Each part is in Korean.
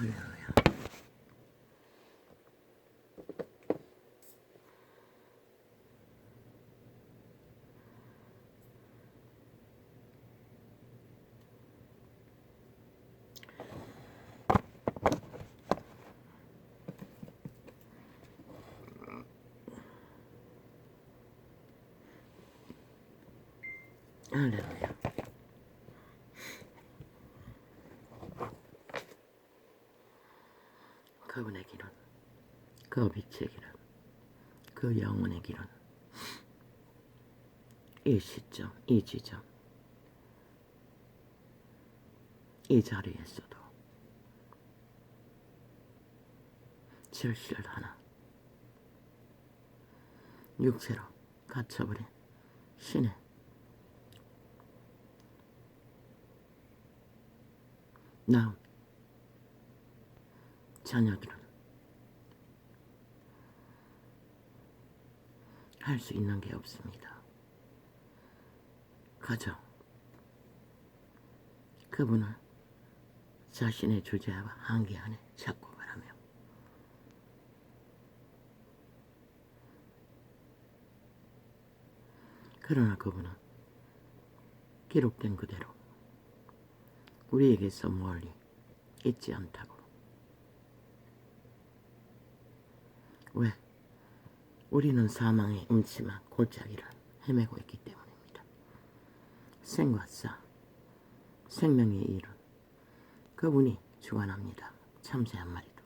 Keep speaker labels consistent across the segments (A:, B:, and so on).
A: 할렐루야. 할렐루야. 그분의 길은, 그 빛의 길은, 그 영혼의 길은 이 시점, 이 지점, 이 자리에서도 절실하나 육체로 갇혀버린 신의 나온 자녀들은 할 수 있는 게 없습니다. 가정, 그분을 자신의 주제와 한계 안에 찾고 가라며 그러나 그분은 기록된 그대로 우리에게서 멀리 있지 않다고. 왜? 우리는 사망의 음침한 골짜기를 헤매고 있기 때문입니다. 생과 사, 생명의 일은 그분이 주관합니다. 참새 한 마리도.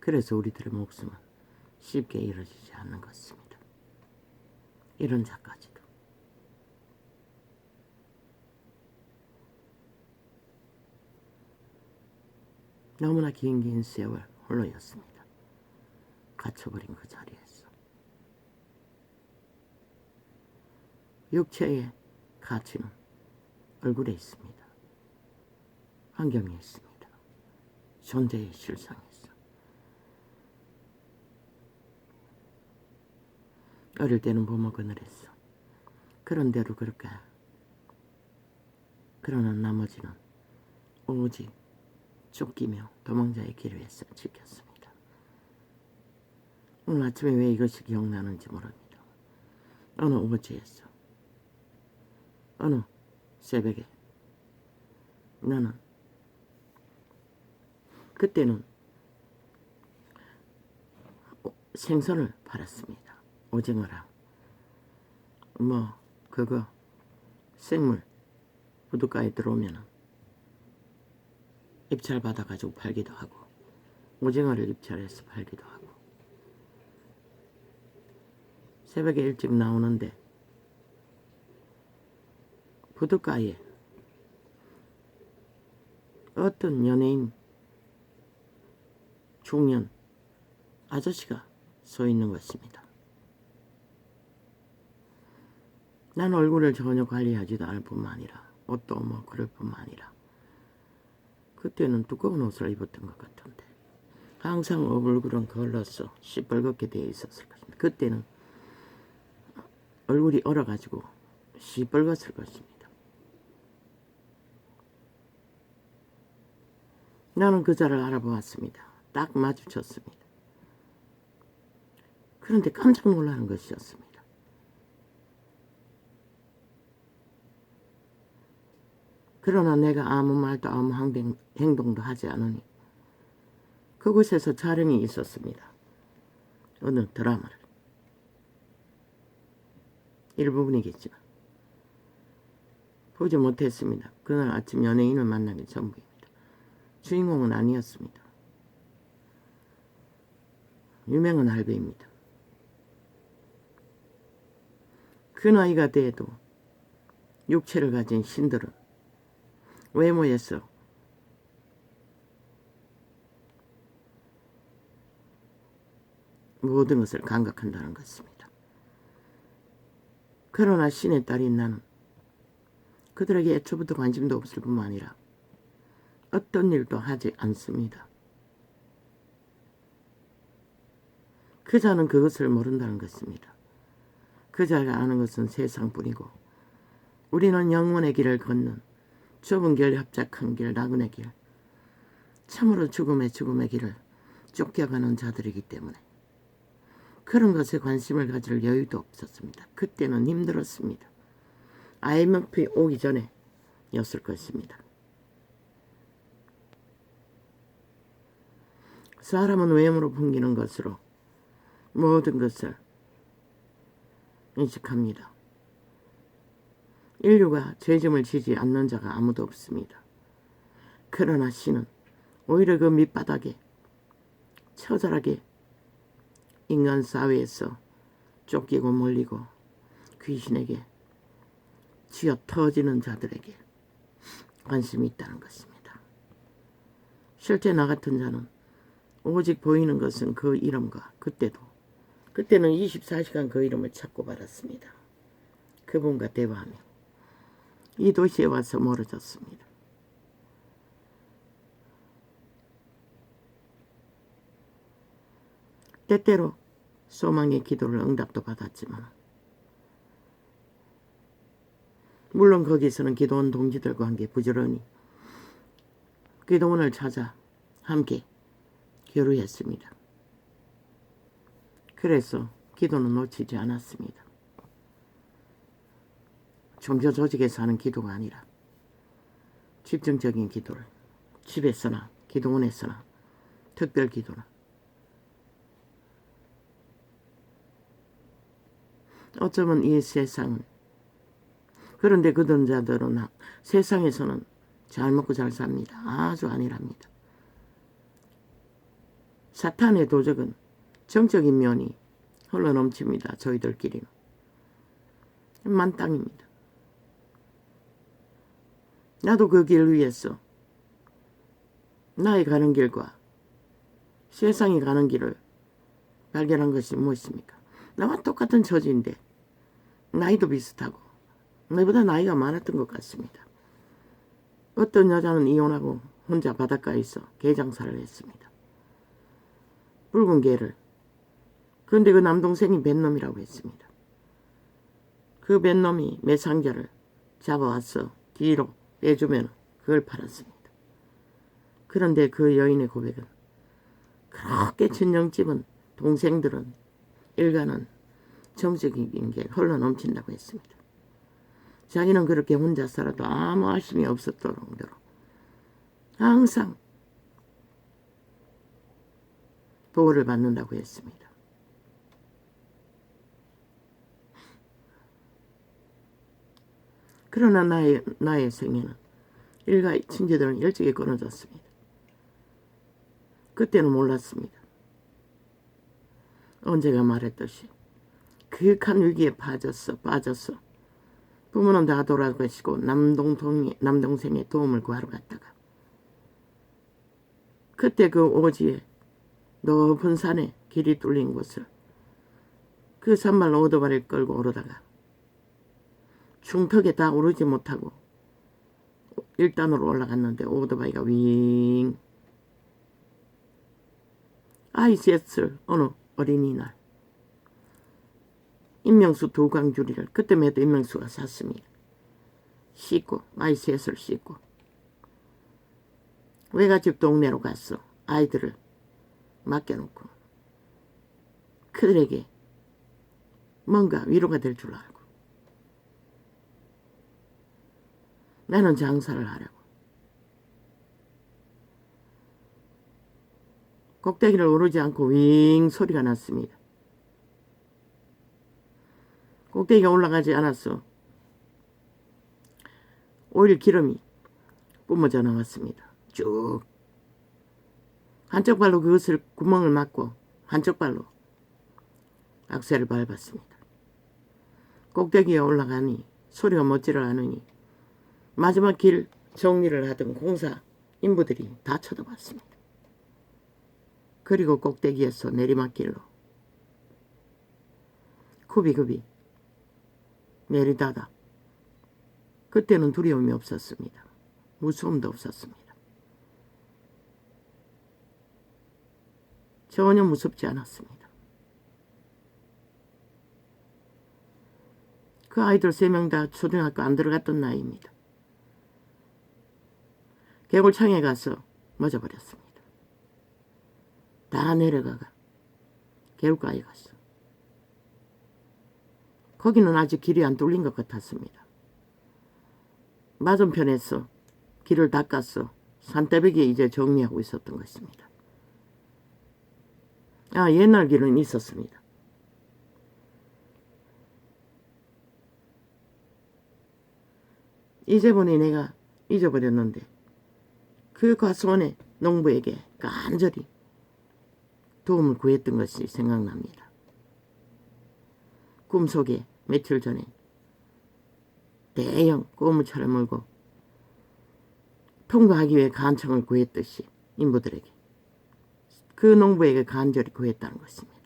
A: 그래서 우리들의 목숨은 쉽게 이루어지지 않는 것입니다. 이런 자까지도. 너무나 긴 세월 홀로였습니다. 갇혀버린 그 자리에서. 육체의 가치는 얼굴에 있습니다. 환경에 있습니다. 존재의 실상에 있어. 어릴 때는 부모 그늘했어. 그런대로 그렇게. 그러나 나머지는 오직 쫓기며 도망자의 길을 위해서 지켰습니다. 오늘 아침에 왜 이것이 기억나는지 모릅니다. 어느 오버지에서 어느 새벽에 나는 그때는 생선을 팔았습니다. 오징어랑 그거 생물 부둣가에 들어오면은 입찰 받아가지고 팔기도 하고 오징어를 입찰해서 팔기도 하고 새벽에 일찍 나오는데 부둣가에 어떤 연예인 중년 아저씨가 서 있는 것입니다. 난 얼굴을 전혀 관리하지도 않을 뿐만 아니라 옷도 그럴 뿐만 아니라 그때는 두꺼운 옷을 입었던 것 같은데 항상 얼굴은 걸러서 시뻘겋게 되어 있었을 것입니다. 그때는 얼굴이 얼어가지고 시뻘겋을 것입니다. 나는 그자를 알아보았습니다. 딱 마주쳤습니다. 그런데 깜짝 놀라는 것이었습니다. 그러나 내가 아무 말도 아무 행동도 하지 않으니 그곳에서 촬영이 있었습니다. 어느 드라마를. 일부분이겠지만 보지 못했습니다. 그날 아침 연예인을 만나기 전부입니다. 주인공은 아니었습니다. 유명한 할배입니다. 그 나이가 돼도 육체를 가진 신들은 외모에서 모든 것을 감각한다는 것입니다. 그러나 신의 딸인 나는 그들에게 애초부터 관심도 없을 뿐만 아니라 어떤 일도 하지 않습니다. 그자는 그것을 모른다는 것입니다. 그자가 아는 것은 세상뿐이고 우리는 영원의 길을 걷는 좁은 길, 협착한 길, 나그네 길, 참으로 죽음의 길을 쫓겨가는 자들이기 때문에 그런 것에 관심을 가질 여유도 없었습니다. 그때는 힘들었습니다. IMF 오기 전에 였을 것입니다. 사람은 외모로 풍기는 것으로 모든 것을 인식합니다. 인류가 죄짐을 지지 않는 자가 아무도 없습니다. 그러나 신은 오히려 그 밑바닥에 처절하게 인간 사회에서 쫓기고 몰리고 귀신에게 쥐어 터지는 자들에게 관심이 있다는 것입니다. 실제 나 같은 자는 오직 보이는 것은 그 이름과 그때는 24시간 그 이름을 찾고 받았습니다. 그분과 대화하며 이 도시에 와서 멀어졌습니다. 때때로 소망의 기도를 응답도 받았지만 물론 거기서는 기도원 동지들과 함께 부지런히 기도원을 찾아 함께 교류했습니다. 그래서 기도는 놓치지 않았습니다. 종교 조직에서 하는 기도가 아니라 집중적인 기도를 집에서나 기도원에서나 특별 기도나 어쩌면 이 세상은 그런데 그런 자들은 세상에서는 잘 먹고 잘 삽니다. 아주 안일합니다. 사탄의 도적은 정적인 면이 흘러넘칩니다. 저희들끼리는 만땅입니다. 나도 그 길 위에서 나의 가는 길과 세상이 가는 길을 발견한 것이 무엇입니까? 나와 똑같은 처지인데 나이도 비슷하고 나보다 나이가 많았던 것 같습니다. 어떤 여자는 이혼하고 혼자 바닷가에서 개장사를 했습니다. 붉은 개를. 그런데 그 남동생이 뱃놈이라고 했습니다. 그 뱃놈이 매상자를 잡아와서 뒤로 빼주면 그걸 팔았습니다. 그런데 그 여인의 고백은 그렇게 친정집은 동생들은 일가는 정적인 게 흘러넘친다고 했습니다. 자기는 그렇게 혼자 살아도 아무 아쉬움이 없었던 정도로 항상 보호를 받는다고 했습니다. 그러나 나의 생애는 일가의 친지들은 일찍이 끊어졌습니다. 그때는 몰랐습니다. 언제가 말했듯이 극한 위기에 빠졌어. 부모는 다 돌아가시고 남동생의 도움을 구하러 갔다가 그때 그 오지에 높은 산에 길이 뚫린 곳을 그 산말로 오토바이를 끌고 오르다가 중턱에 다 오르지 못하고 1단으로 올라갔는데 오토바이가 윙 아이스였을 어느 어린이날 임명수 두 광주리를 그때마다 임명수가 샀습니다. 씻고 아이스햇을 씻고 외갓집 동네로 갔어. 아이들을 맡겨놓고 그들에게 뭔가 위로가 될 줄 알고 나는 장사를 하려고 꼭대기를 오르지 않고 윙 소리가 났습니다. 꼭대기가 올라가지 않았어. 오일 기름이 뿜어져 나왔습니다. 쭉 한쪽 발로 그것을 구멍을 막고 한쪽 발로 악셀을 밟았습니다. 꼭대기에 올라가니 소리가 멎지를 않으니 마지막 길 정리를 하던 공사 인부들이 다 쳐다봤습니다. 그리고 꼭대기에서 내리막길로 굽이굽이 내리다가 그때는 두려움이 없었습니다. 무서움도 없었습니다. 전혀 무섭지 않았습니다. 그 아이들 3명 다 초등학교 안 들어갔던 나이입니다. 개골창에 가서 맞아버렸습니다. 다 내려가가 개울가에 갔어. 거기는 아직 길이 안 뚫린 것 같았습니다. 맞은편에서 길을 닦았어. 산대벽에 이제 정리하고 있었던 것입니다. 아, 옛날 길은 있었습니다. 이제 보니 내가 잊어버렸는데 그 과수원의 농부에게 간절히 도움을 구했던 것이 생각납니다. 꿈속에 며칠 전에 대형 고무차를 몰고 통과하기 위해 간청을 구했듯이 인부들에게 그 농부에게 간절히 구했다는 것입니다.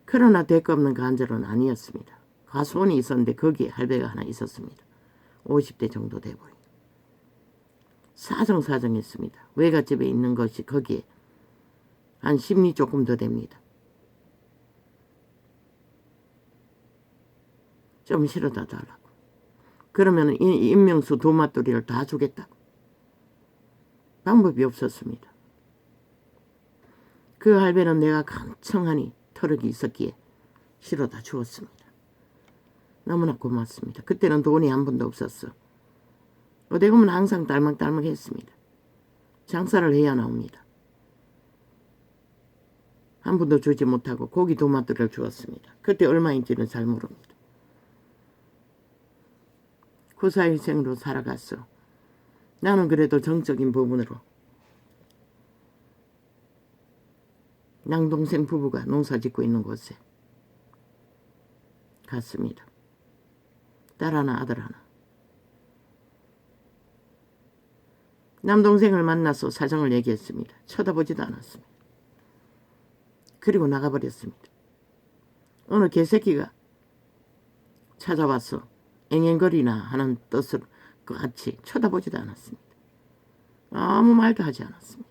A: 그러나 대가 없는 간절은 아니었습니다. 과수원이 있었는데 거기에 할배가 하나 있었습니다. 50대 정도 돼 보인. 사정사정했습니다. 외갓집에 있는 것이 거기에 한 10리 조금 더 됩니다. 좀 실어다 달라고. 그러면 인명수 도마뚜리를 다 주겠다고. 방법이 없었습니다. 그 할배는 내가 간청하니 터럭이 있었기에 실어다 주었습니다. 너무나 고맙습니다. 그때는 돈이 한 푼도 없었어. 어디 가면 항상 딸막딸막했습니다. 장사를 해야 나옵니다. 한 푼도 주지 못하고 고기 도마뚜리를 주었습니다. 그때 얼마인지는 잘 모릅니다. 구사일생으로 살아갔어. 나는 그래도 정적인 부분으로 남동생 부부가 농사 짓고 있는 곳에 갔습니다. 딸 하나 아들 하나. 남동생을 만나서 사정을 얘기했습니다. 쳐다보지도 않았습니다. 그리고 나가버렸습니다. 어느 개새끼가 찾아와서 앵앵거리나 하는 뜻으로 같이 쳐다보지도 않았습니다. 아무 말도 하지 않았습니다.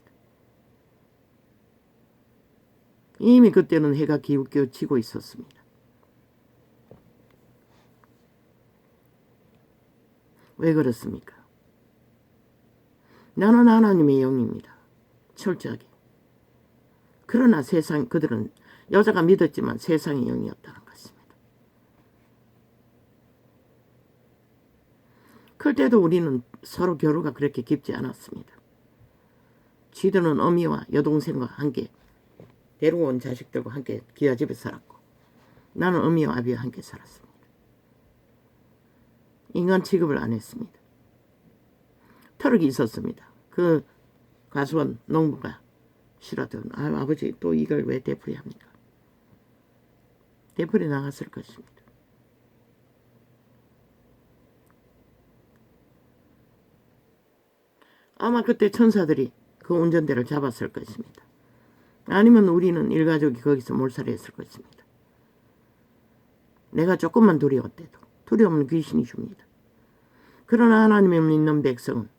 A: 이미 그때는 해가 기웃기웃 지고 있었습니다. 왜 그렇습니까? 나는 하나님의 영입니다. 철저하게. 그러나 그들은 여자가 믿었지만 세상의 영이었다는 것입니다. 클 때도 우리는 서로 교류가 그렇게 깊지 않았습니다. 지들은 어미와 여동생과 함께 데리고 온 자식들과 함께 기아집에 살았고 나는 어미와 아비와 함께 살았습니다. 인간 취급을 안 했습니다. 터럭이 있었습니다. 그 과수원 농부가 싫어하던 아버지 또 이걸 왜 되풀이 합니까? 되풀이 나갔을 것입니다. 아마 그때 천사들이 그 운전대를 잡았을 것입니다. 아니면 우리는 일가족이 거기서 몰살을 했을 것입니다. 내가 조금만 두려웠대도 두려움은 귀신이 줍니다. 그러나 하나님을 믿는 백성은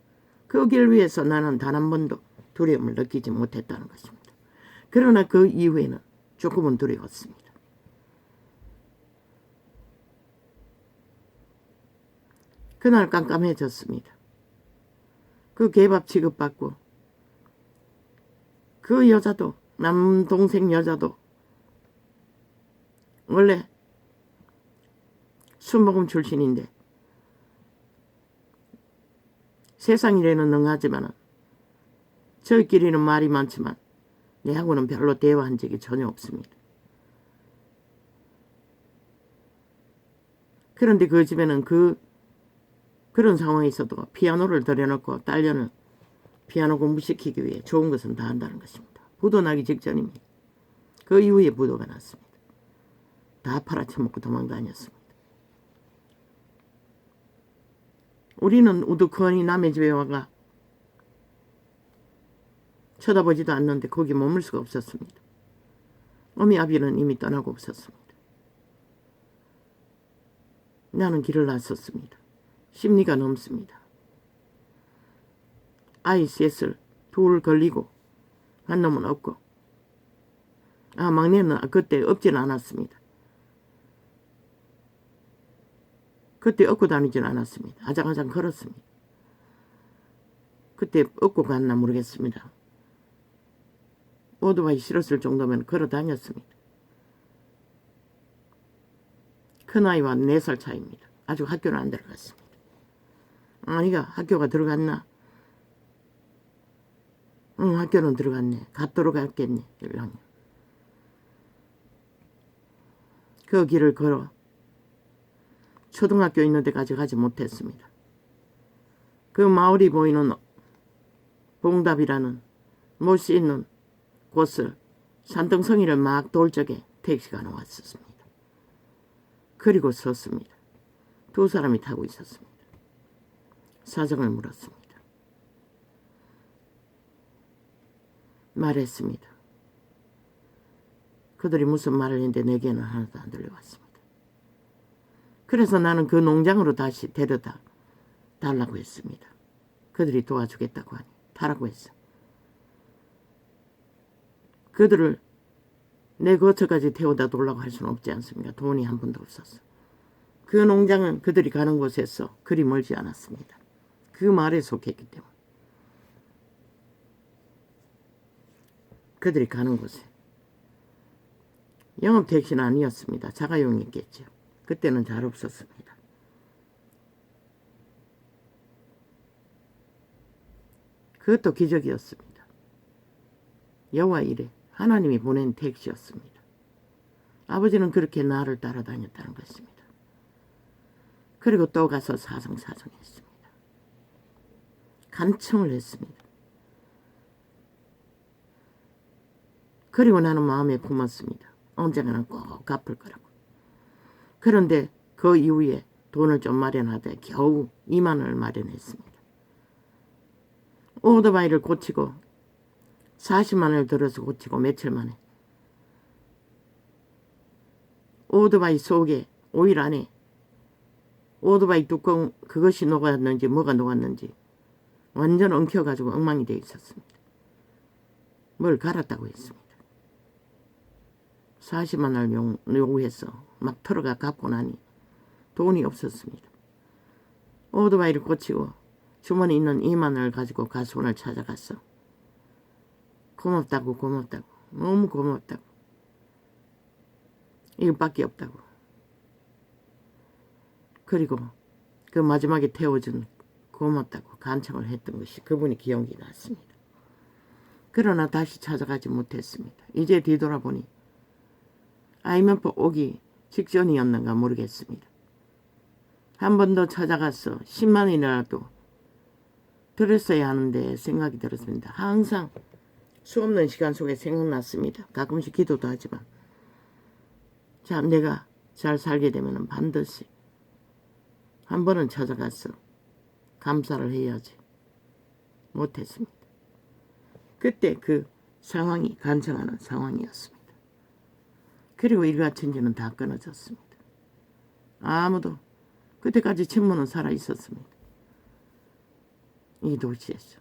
A: 그 길 위에서 나는 단 한 번도 두려움을 느끼지 못했다는 것입니다. 그러나 그 이후에는 조금은 두려웠습니다. 그날 깜깜해졌습니다. 그 개밥 취급받고 그 여자도 남동생 여자도 원래 순복음 출신인데 세상 일에는 능하지만 저희끼리는 말이 많지만 내하고는 별로 대화한 적이 전혀 없습니다. 그런데 그 집에는 그런 상황에서도 피아노를 들여놓고 딸려는 피아노 공부시키기 위해 좋은 것은 다 한다는 것입니다. 부도 나기 직전입니다. 그 이후에 부도가 났습니다. 다 팔아쳐먹고 도망다녔습니다. 우리는 우두커니 남의 집에 와가 쳐다보지도 않는데 거기 머물 수가 없었습니다. 어미 아비는 이미 떠나고 없었습니다. 나는 길을 났었습니다. 10리가 넘습니다. 아이 셋을 둘 걸리고 한 놈은 없고 막내는 그때 없지는 않았습니다. 그때 업고 다니지는 않았습니다. 아장아장 걸었습니다. 그때 얻고 갔나 모르겠습니다. 오토바이 실었을 정도면 걸어 다녔습니다. 큰아이와 4살 차이입니다. 아직 학교는 안 들어갔습니다. 아이가 학교가 들어갔나? 응, 학교는 들어갔네. 갔도록 갔겠네. 1학년. 그 길을 걸어 초등학교 있는 데까지 가지 못했습니다. 그 마을이 보이는 봉답이라는 못이 있는 곳을 산등성이를 막 돌 적에 택시가 나왔었습니다. 그리고 섰습니다. 2사람이 타고 있었습니다. 사정을 물었습니다. 말했습니다. 그들이 무슨 말을 했는데 내게는 하나도 안 들려왔습니다. 그래서 나는 그 농장으로 다시 데려다 달라고 했습니다. 그들이 도와주겠다고 하니 타라고 했어. 그들을 내 거처까지 태워다 돌라고 할 수는 없지 않습니까? 돈이 한 푼도 없었어. 그 농장은 그들이 가는 곳에서 그리 멀지 않았습니다. 그 말에 속했기 때문에. 그들이 가는 곳에 영업 택시는 아니었습니다. 자가용이겠죠. 그때는 잘 없었습니다. 그것도 기적이었습니다. 여호와 이레 하나님이 보낸 택시였습니다. 아버지는 그렇게 나를 따라다녔다는 것입니다. 그리고 또 가서 사정사정했습니다. 간청을 했습니다. 그리고 나는 마음에 품었습니다. 언젠가는 꼭 갚을 거라고. 그런데 그 이후에 돈을 좀 마련하되 겨우 2만 원을 마련했습니다. 오토바이를 고치고 40만 원을 들어서 고치고 며칠 만에 오토바이 속에 오일 안에 오토바이 뚜껑 그것이 녹았는지 뭐가 녹았는지 완전 엉켜가지고 엉망이 되어 있었습니다. 뭘 갈았다고 했습니다. 40만 원을 요구해서 막 털어가 갚고 나니 돈이 없었습니다. 오토바이를 고치고 주머니 있는 2만 원을 가지고 가수원을 찾아갔어. 고맙다고 너무 고맙다고 이것밖에 없다고. 그리고 그 마지막에 태워준 고맙다고 간청을 했던 것이 그분이 기억이 났습니다. 그러나 다시 찾아가지 못했습니다. 이제 뒤돌아보니 IMF 오기 직전이었는가 모르겠습니다. 한 번 더 찾아가서 10만 원이라도 들었어야 하는데 생각이 들었습니다. 항상 수없는 시간 속에 생각났습니다. 가끔씩 기도도 하지만 자, 내가 잘 살게 되면 반드시 한 번은 찾아가서 감사를 해야지. 못했습니다. 그때 그 상황이 간청하는 상황이었습니다. 그리고 일가천지는 다 끊어졌습니다. 아무도 그때까지 친모는 살아 있었습니다. 이 도시에서.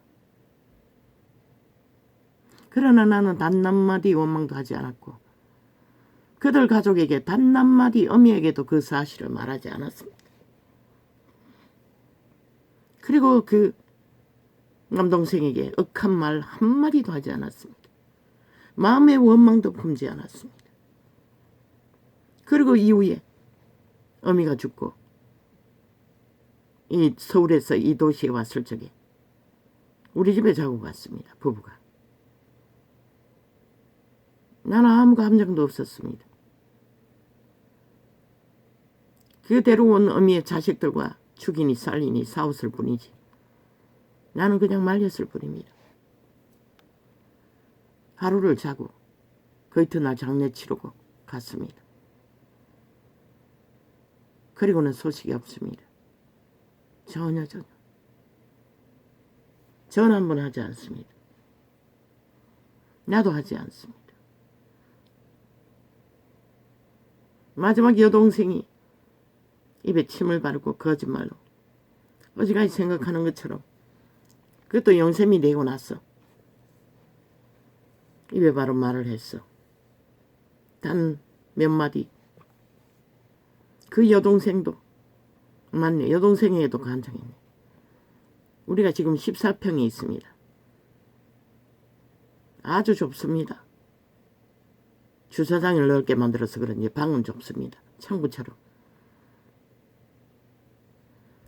A: 그러나 나는 단 한마디 원망도 하지 않았고 그들 가족에게 단 한마디 어미에게도 그 사실을 말하지 않았습니다. 그리고 그 남동생에게 억한 말 한마디도 하지 않았습니다. 마음의 원망도 품지 않았습니다. 그리고 이후에 어미가 죽고 이 서울에서 이 도시에 왔을 적에 우리 집에 자고 갔습니다. 부부가. 나는 아무 감정도 없었습니다. 그 데려온 어미의 자식들과 죽이니 살리니 싸웠을 뿐이지 나는 그냥 말렸을 뿐입니다. 하루를 자고 그 이튿날 장례 치르고 갔습니다. 그리고는 소식이 없습니다. 전혀 전화 한 번 하지 않습니다. 나도 하지 않습니다. 마지막 여동생이 입에 침을 바르고 거짓말로 어지간히 생각하는 것처럼 그것도 영샘이 되고 나서 입에 바로 말을 했어. 단 몇 마디. 그 여동생도 맞네. 여동생에게도 간청했네. 우리가 지금 14평에 있습니다. 아주 좁습니다. 주차장을 넓게 만들어서 그런지 방은 좁습니다. 창구처럼.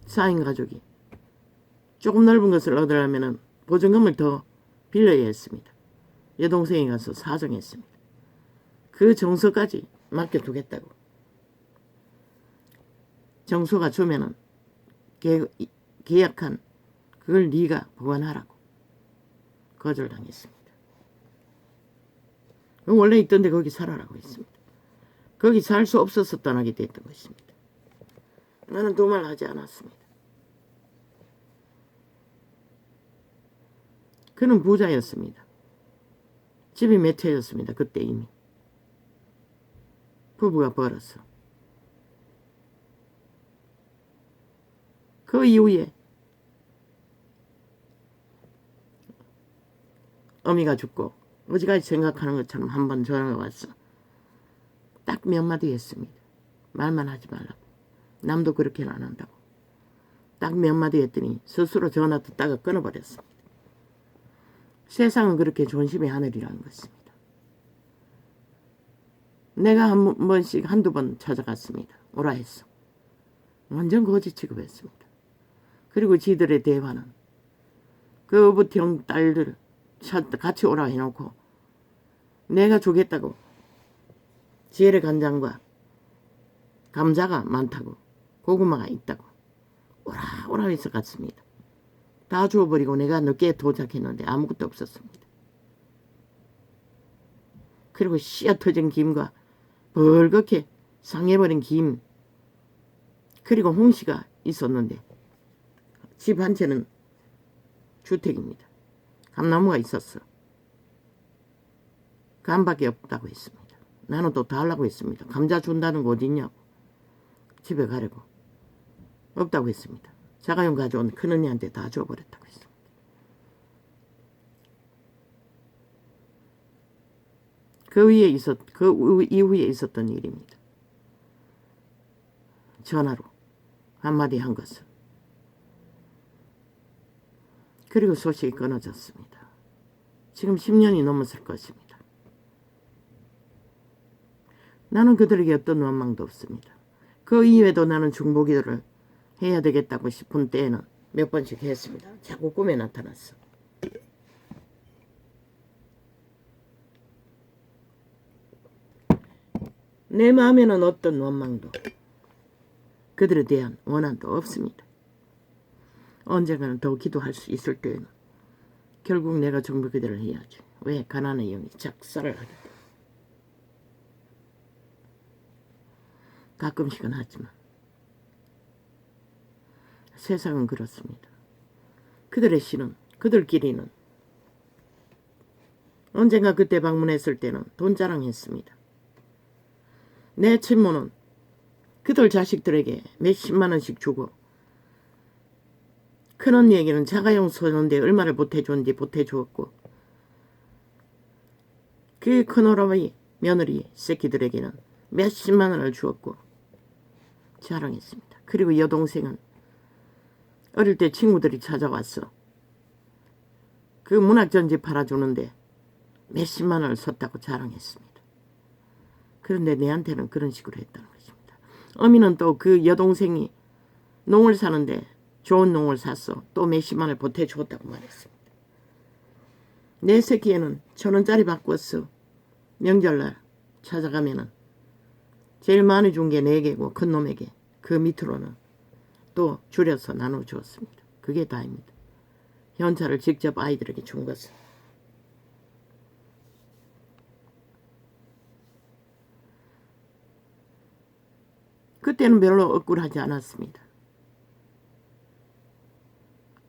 A: 4인 가족이 조금 넓은 것을 얻으려면 보증금을 더 빌려야 했습니다. 여동생이 가서 사정했습니다. 그 정서까지 맡겨두겠다고. 정서가 주면은 계약한 그걸 네가 보관하라고 거절당했습니다. 원래 있던데 거기 살아라고 했습니다. 거기 살 수 없어서 떠나게 됐던 것입니다. 나는 두말 하지 않았습니다. 그는 부자였습니다. 집이 몇 채였습니다. 그때 이미. 부부가 벌었어. 그 이후에 어미가 죽고 어지간히 생각하는 것처럼 한 번 전화가 왔어. 딱 몇 마디 했습니다. 말만 하지 말라고. 남도 그렇게는 안 한다고. 딱 몇 마디 했더니 스스로 전화 듣다가 끊어버렸습니다. 세상은 그렇게 존심의 하늘이라는 것입니다. 내가 한 번씩 한두 번 찾아갔습니다. 오라 했어. 완전 거지 취급했습니다. 그리고 지들의 대화는 그 어부형 딸들 같이 오라 해놓고 내가 주겠다고 지혜의 간장과 감자가 많다고 고구마가 있다고 오라 해서 갔습니다. 다 주워버리고 내가 늦게 도착했는데 아무것도 없었습니다. 그리고 씨앗 터진 김과 벌겋게 상해버린 김 그리고 홍시가 있었는데 집 한 채는 주택입니다. 감나무가 있었어. 감밖에 없다고 했습니다. 나는 또 달라고 했습니다. 감자 준다는 거 어딨냐고. 집에 가려고. 없다고 했습니다. 자가용 가져온 큰언니한테 다 줘버렸다고 했습니다. 그 이후에 있었던 일입니다. 전화로 한마디 한 것은. 그리고 소식이 끊어졌습니다. 지금 10년이 넘었을 것입니다. 나는 그들에게 어떤 원망도 없습니다. 그 이외에도 나는 중보기도를 해야 되겠다고 싶은 때에는 몇 번씩 했습니다. 자꾸 꿈에 나타났어. 내 마음에는 어떤 원망도 그들에 대한 원한도 없습니다. 언젠가는 더 기도할 수 있을 때에는 결국 내가 중보기도를 해야지. 왜? 가난의 영이 작살을 하기 때문에. 가끔씩은 하지만 세상은 그렇습니다. 그들의 신은 그들끼리는 언젠가 그때 방문했을 때는 돈 자랑했습니다. 내 친모는 그들 자식들에게 몇십만 원씩 주고 큰언니에게는 자가용 쏘는데 얼마를 보태줬는지 보태주었고 그 큰오라버니 며느리 새끼들에게는 몇십만 원을 주었고 자랑했습니다. 그리고 여동생은 어릴 때 친구들이 찾아왔어. 그 문학전집 팔아주는데 몇십만 원을 썼다고 자랑했습니다. 그런데 내한테는 그런 식으로 했다는 것입니다. 어미는 또 그 여동생이 농을 사는데 좋은 농을 샀어. 또 몇십만 원을 보태주었다고 말했습니다. 내 새끼에는 1,000원짜리 바꿨어. 명절날 찾아가면은 제일 많이 준 게 4개고 큰 놈에게 그 밑으로는 또 줄여서 나눠주었습니다. 그게 다입니다. 현찰을 직접 아이들에게 준 것은. 그때는 별로 억울하지 않았습니다.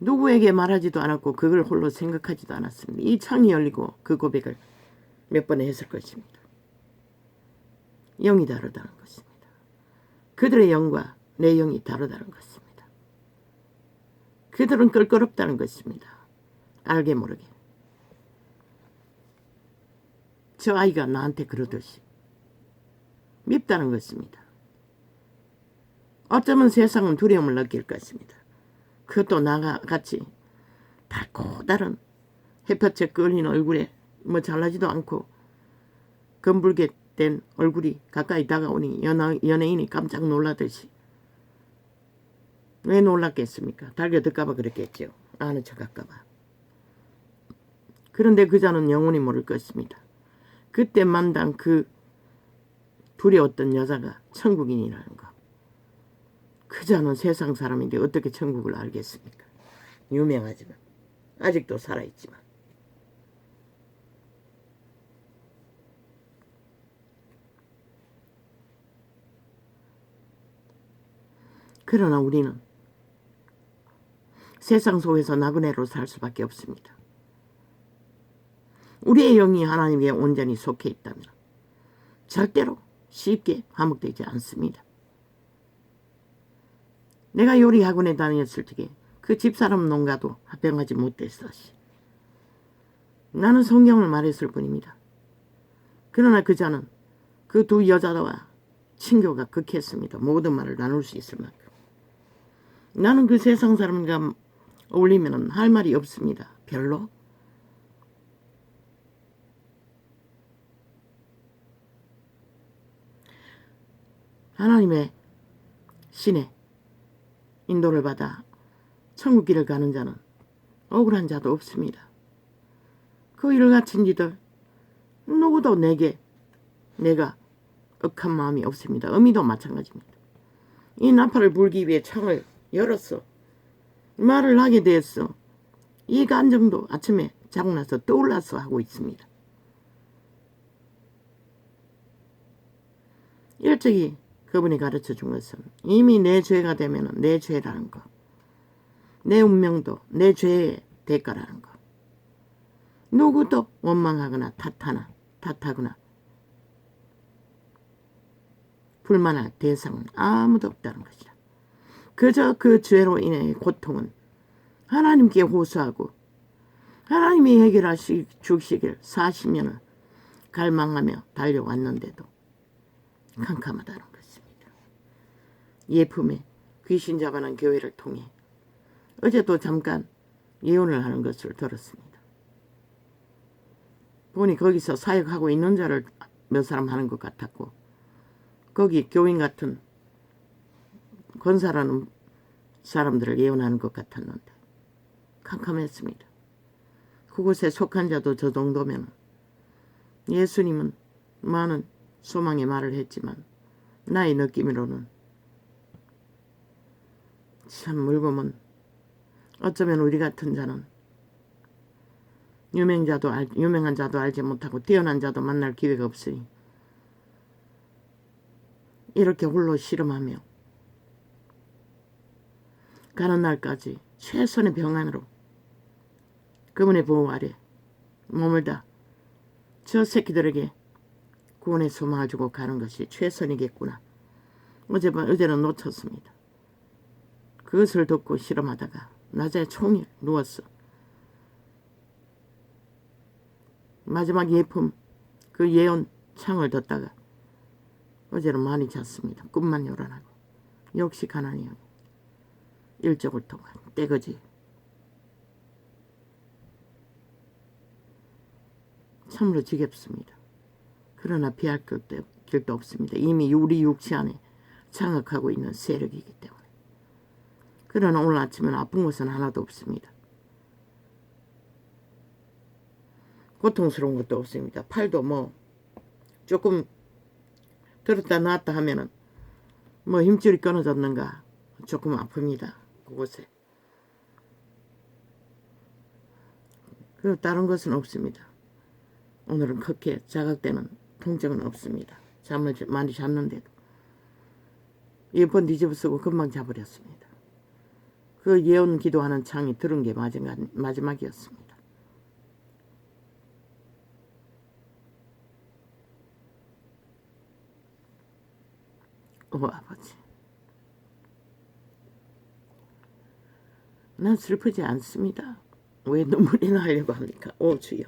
A: 누구에게 말하지도 않았고 그걸 홀로 생각하지도 않았습니다. 이 창이 열리고 그 고백을 몇 번 했을 것입니다. 영이 다르다는 것입니다. 그들의 영과 내 영이 다르다는 것입니다. 그들은 껄끄럽다는 것입니다. 알게 모르게. 저 아이가 나한테 그러듯이 밉다는 것입니다. 어쩌면 세상은 두려움을 느낄 것입니다. 그것도 나같이 달고 다른 햇볕에 끌린 얼굴에 뭐 잘나지도 않고 검붉게 된 얼굴이 가까이 다가오니 연예인이 깜짝 놀라듯이. 왜 놀랐겠습니까? 달겨들까봐 그랬겠죠. 아는 척할까봐. 그런데 그자는 영원히 모를 것입니다. 그때 만난 그 두려웠던 여자가 천국인이라는 거. 그자는 세상 사람인데 어떻게 천국을 알겠습니까? 유명하지만 아직도 살아있지만. 그러나 우리는 세상 속에서 나그네로 살 수밖에 없습니다. 우리의 영이 하나님께 온전히 속해 있다면 절대로 쉽게 화목되지 않습니다. 내가 요리 학원에 다녔을 적에 그 집사람 농가도 합병하지 못했었시. 나는 성경을 말했을 뿐입니다. 그러나 그자는 그 두 여자와 친교가 극했습니다. 모든 말을 나눌 수 있을 만큼. 나는 그 세상 사람과 어울리면 할 말이 없습니다. 별로. 하나님의 신의 인도를 받아 천국 길을 가는 자는 억울한 자도 없습니다. 그 일을 갖춘 이들 누구도 내가 억한 마음이 없습니다. 어미도 마찬가지입니다. 이 나팔을 불기 위해 창을 열었어. 말을 하게 되었어. 이 감정도 아침에 자고 나서 떠올라서 하고 있습니다. 일찍이 그분이 가르쳐 준 것은 이미 내 죄가 되면 내 죄라는 거, 내 운명도 내 죄의 대가라는 거, 누구도 원망하거나 탓하거나 불만할 대상은 아무도 없다는 것이다. 그저 그 죄로 인해 고통은 하나님께 호소하고 하나님이 해결하시 주시길 40년을 갈망하며 달려왔는데도 캄캄하다는 것입니다. 예품에 귀신 잡아난 교회를 통해 어제도 잠깐 예언을 하는 것을 들었습니다. 보니 거기서 사역하고 있는 자를 몇 사람 하는 것 같았고 거기 교인 같은 권사라는 사람들을 예언하는 것 같았는데 캄캄했습니다. 그곳에 속한 자도 저 정도면 예수님은 많은 소망의 말을 했지만 나의 느낌으로는 참 물고문. 어쩌면 우리 같은 자는 유명한 자도 알지 못하고 뛰어난 자도 만날 기회가 없으니 이렇게 홀로 씨름하며 가는 날까지 최선의 병안으로 그분의 보호 아래 머물다 저 새끼들에게 구원의 소망을 주고 가는 것이 최선이겠구나. 어제는 놓쳤습니다. 그것을 듣고 실험하다가 낮에 종일 누웠어. 마지막 예품 그 예언 창을 듣다가 어제는 많이 잤습니다. 꿈만 요란하고. 역시 가난이 형. 일적을 통한 떼거지. 참으로 지겹습니다. 그러나 피할 길도 없습니다. 이미 우리 육체 안에 장악하고 있는 세력이기 때문에. 그러나 오늘 아침은 아픈 것은 하나도 없습니다. 고통스러운 것도 없습니다. 팔도 뭐 조금 들었다 놨다 하면은 뭐 힘줄이 끊어졌는가 조금 아픕니다. 그곳에. 그리고 다른 것은 없습니다. 오늘은 그렇게 자각되는 통증은 없습니다. 잠을 많이 잤는데도 이번 뒤집어 쓰고 금방 자버렸습니다. 그 예언 기도하는 창이 들은 게 마지막이었습니다. 아버지, 난 슬프지 않습니다. 왜 눈물이 나려고 합니까? 주여.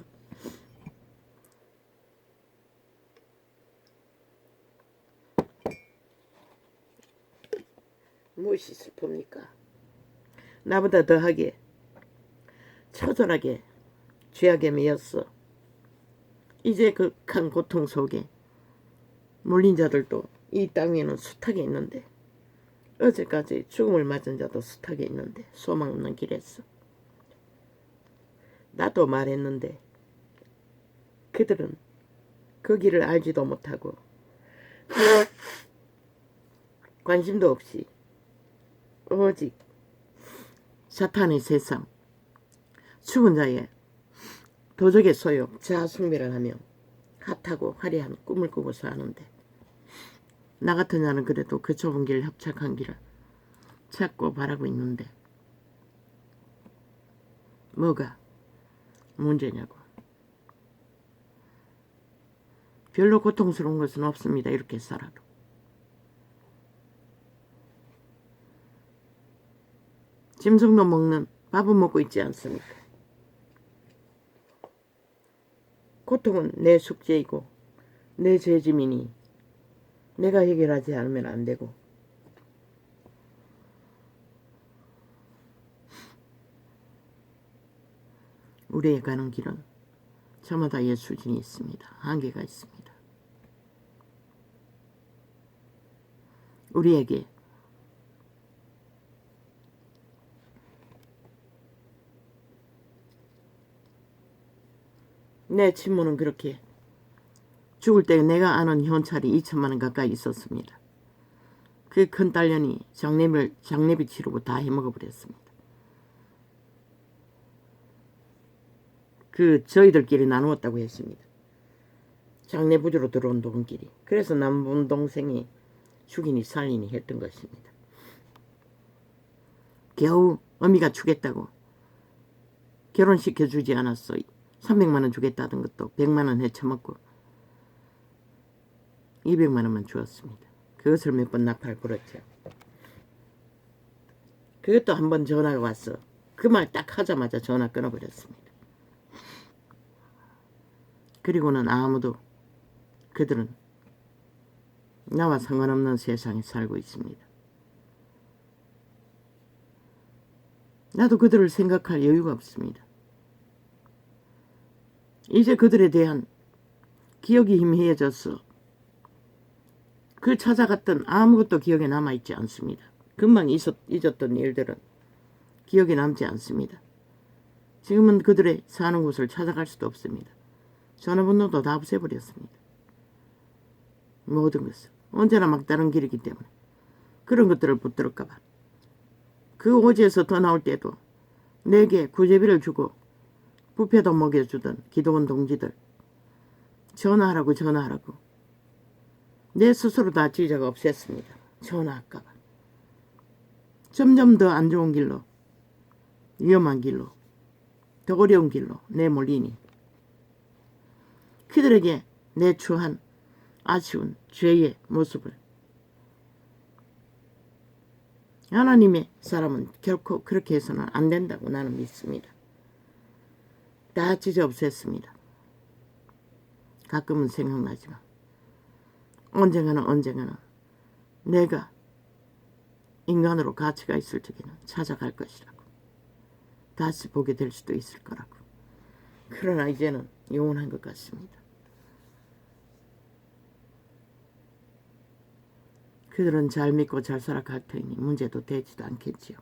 A: 무엇이 슬픕니까? 나보다 더하게 처절하게 죄악에 매였어. 이제 극한 고통 속에 몰린 자들도 이 땅 위에는 숱하게 있는데, 어제까지 죽음을 맞은 자도 숱하게 있는데 소망 없는 길에서 나도 말했는데 그들은 그 길을 알지도 못하고 관심도 없이 오직 사탄의 세상, 죽은 자의 도적의 소욕, 자아숭배를 하며 핫하고 화려한 꿈을 꾸고 사는데, 나 같은 자는 그래도 그 좁은 길, 협착한 길을 찾고 바라고 있는데 뭐가 문제냐고. 별로 고통스러운 것은 없습니다. 이렇게 살아도. 짐승도 먹는 밥은 먹고 있지 않습니까? 고통은 내 숙제이고 내 죄짐이니 내가 해결하지 않으면 안 되고, 우리의 가는 길은 저마다의 수준이 있습니다. 한계가 있습니다. 우리에게 내 친모는 그렇게 죽을 때 내가 아는 현찰이 2천만 원 가까이 있었습니다. 그 큰 딸년이 장례비 치르고 다 해먹어버렸습니다. 그 저희들끼리 나누었다고 했습니다. 장례부주로 들어온 돈끼리. 그래서 남분 동생이 죽이니 살리니 했던 것입니다. 겨우 어미가 주겠다고 결혼시켜주지 않았어. 300만 원 주겠다던 것도 100만 원 헤쳐먹고 200만 원만 주었습니다. 그것을 몇 번 나팔 불었죠. 그것도 한 번 전화가 왔어. 그 말 딱 하자마자 전화 끊어버렸습니다. 그리고는 아무도, 그들은 나와 상관없는 세상에 살고 있습니다. 나도 그들을 생각할 여유가 없습니다. 이제 그들에 대한 기억이 희미해졌어. 그 찾아갔던 아무것도 기억에 남아있지 않습니다. 금방 잊었던 일들은 기억에 남지 않습니다. 지금은 그들의 사는 곳을 찾아갈 수도 없습니다. 전화번호도 다 없애버렸습니다. 모든 것을. 언제나 막다른 길이기 때문에 그런 것들을 붙들을까봐. 그 오지에서 더 나올 때도 내게 구제비를 주고 부패도 먹여주던 기도원 동지들, 전화하라고 내 스스로 다 지적 없앴습니다. 전화할까봐. 점점 더 안 좋은 길로, 위험한 길로, 더 어려운 길로 내몰리니 그들에게 내 추한 아쉬운 죄의 모습을, 하나님의 사람은 결코 그렇게 해서는 안 된다고 나는 믿습니다. 다 찢어 없앴습니다. 가끔은 생각나지만 언젠가는 내가 인간으로 가치가 있을 적에는 찾아갈 것이라고, 다시 보게 될 수도 있을 거라고. 그러나 이제는 영원한 것 같습니다. 그들은 잘 믿고 잘 살아갈 터이니 문제도 되지도 않겠지요.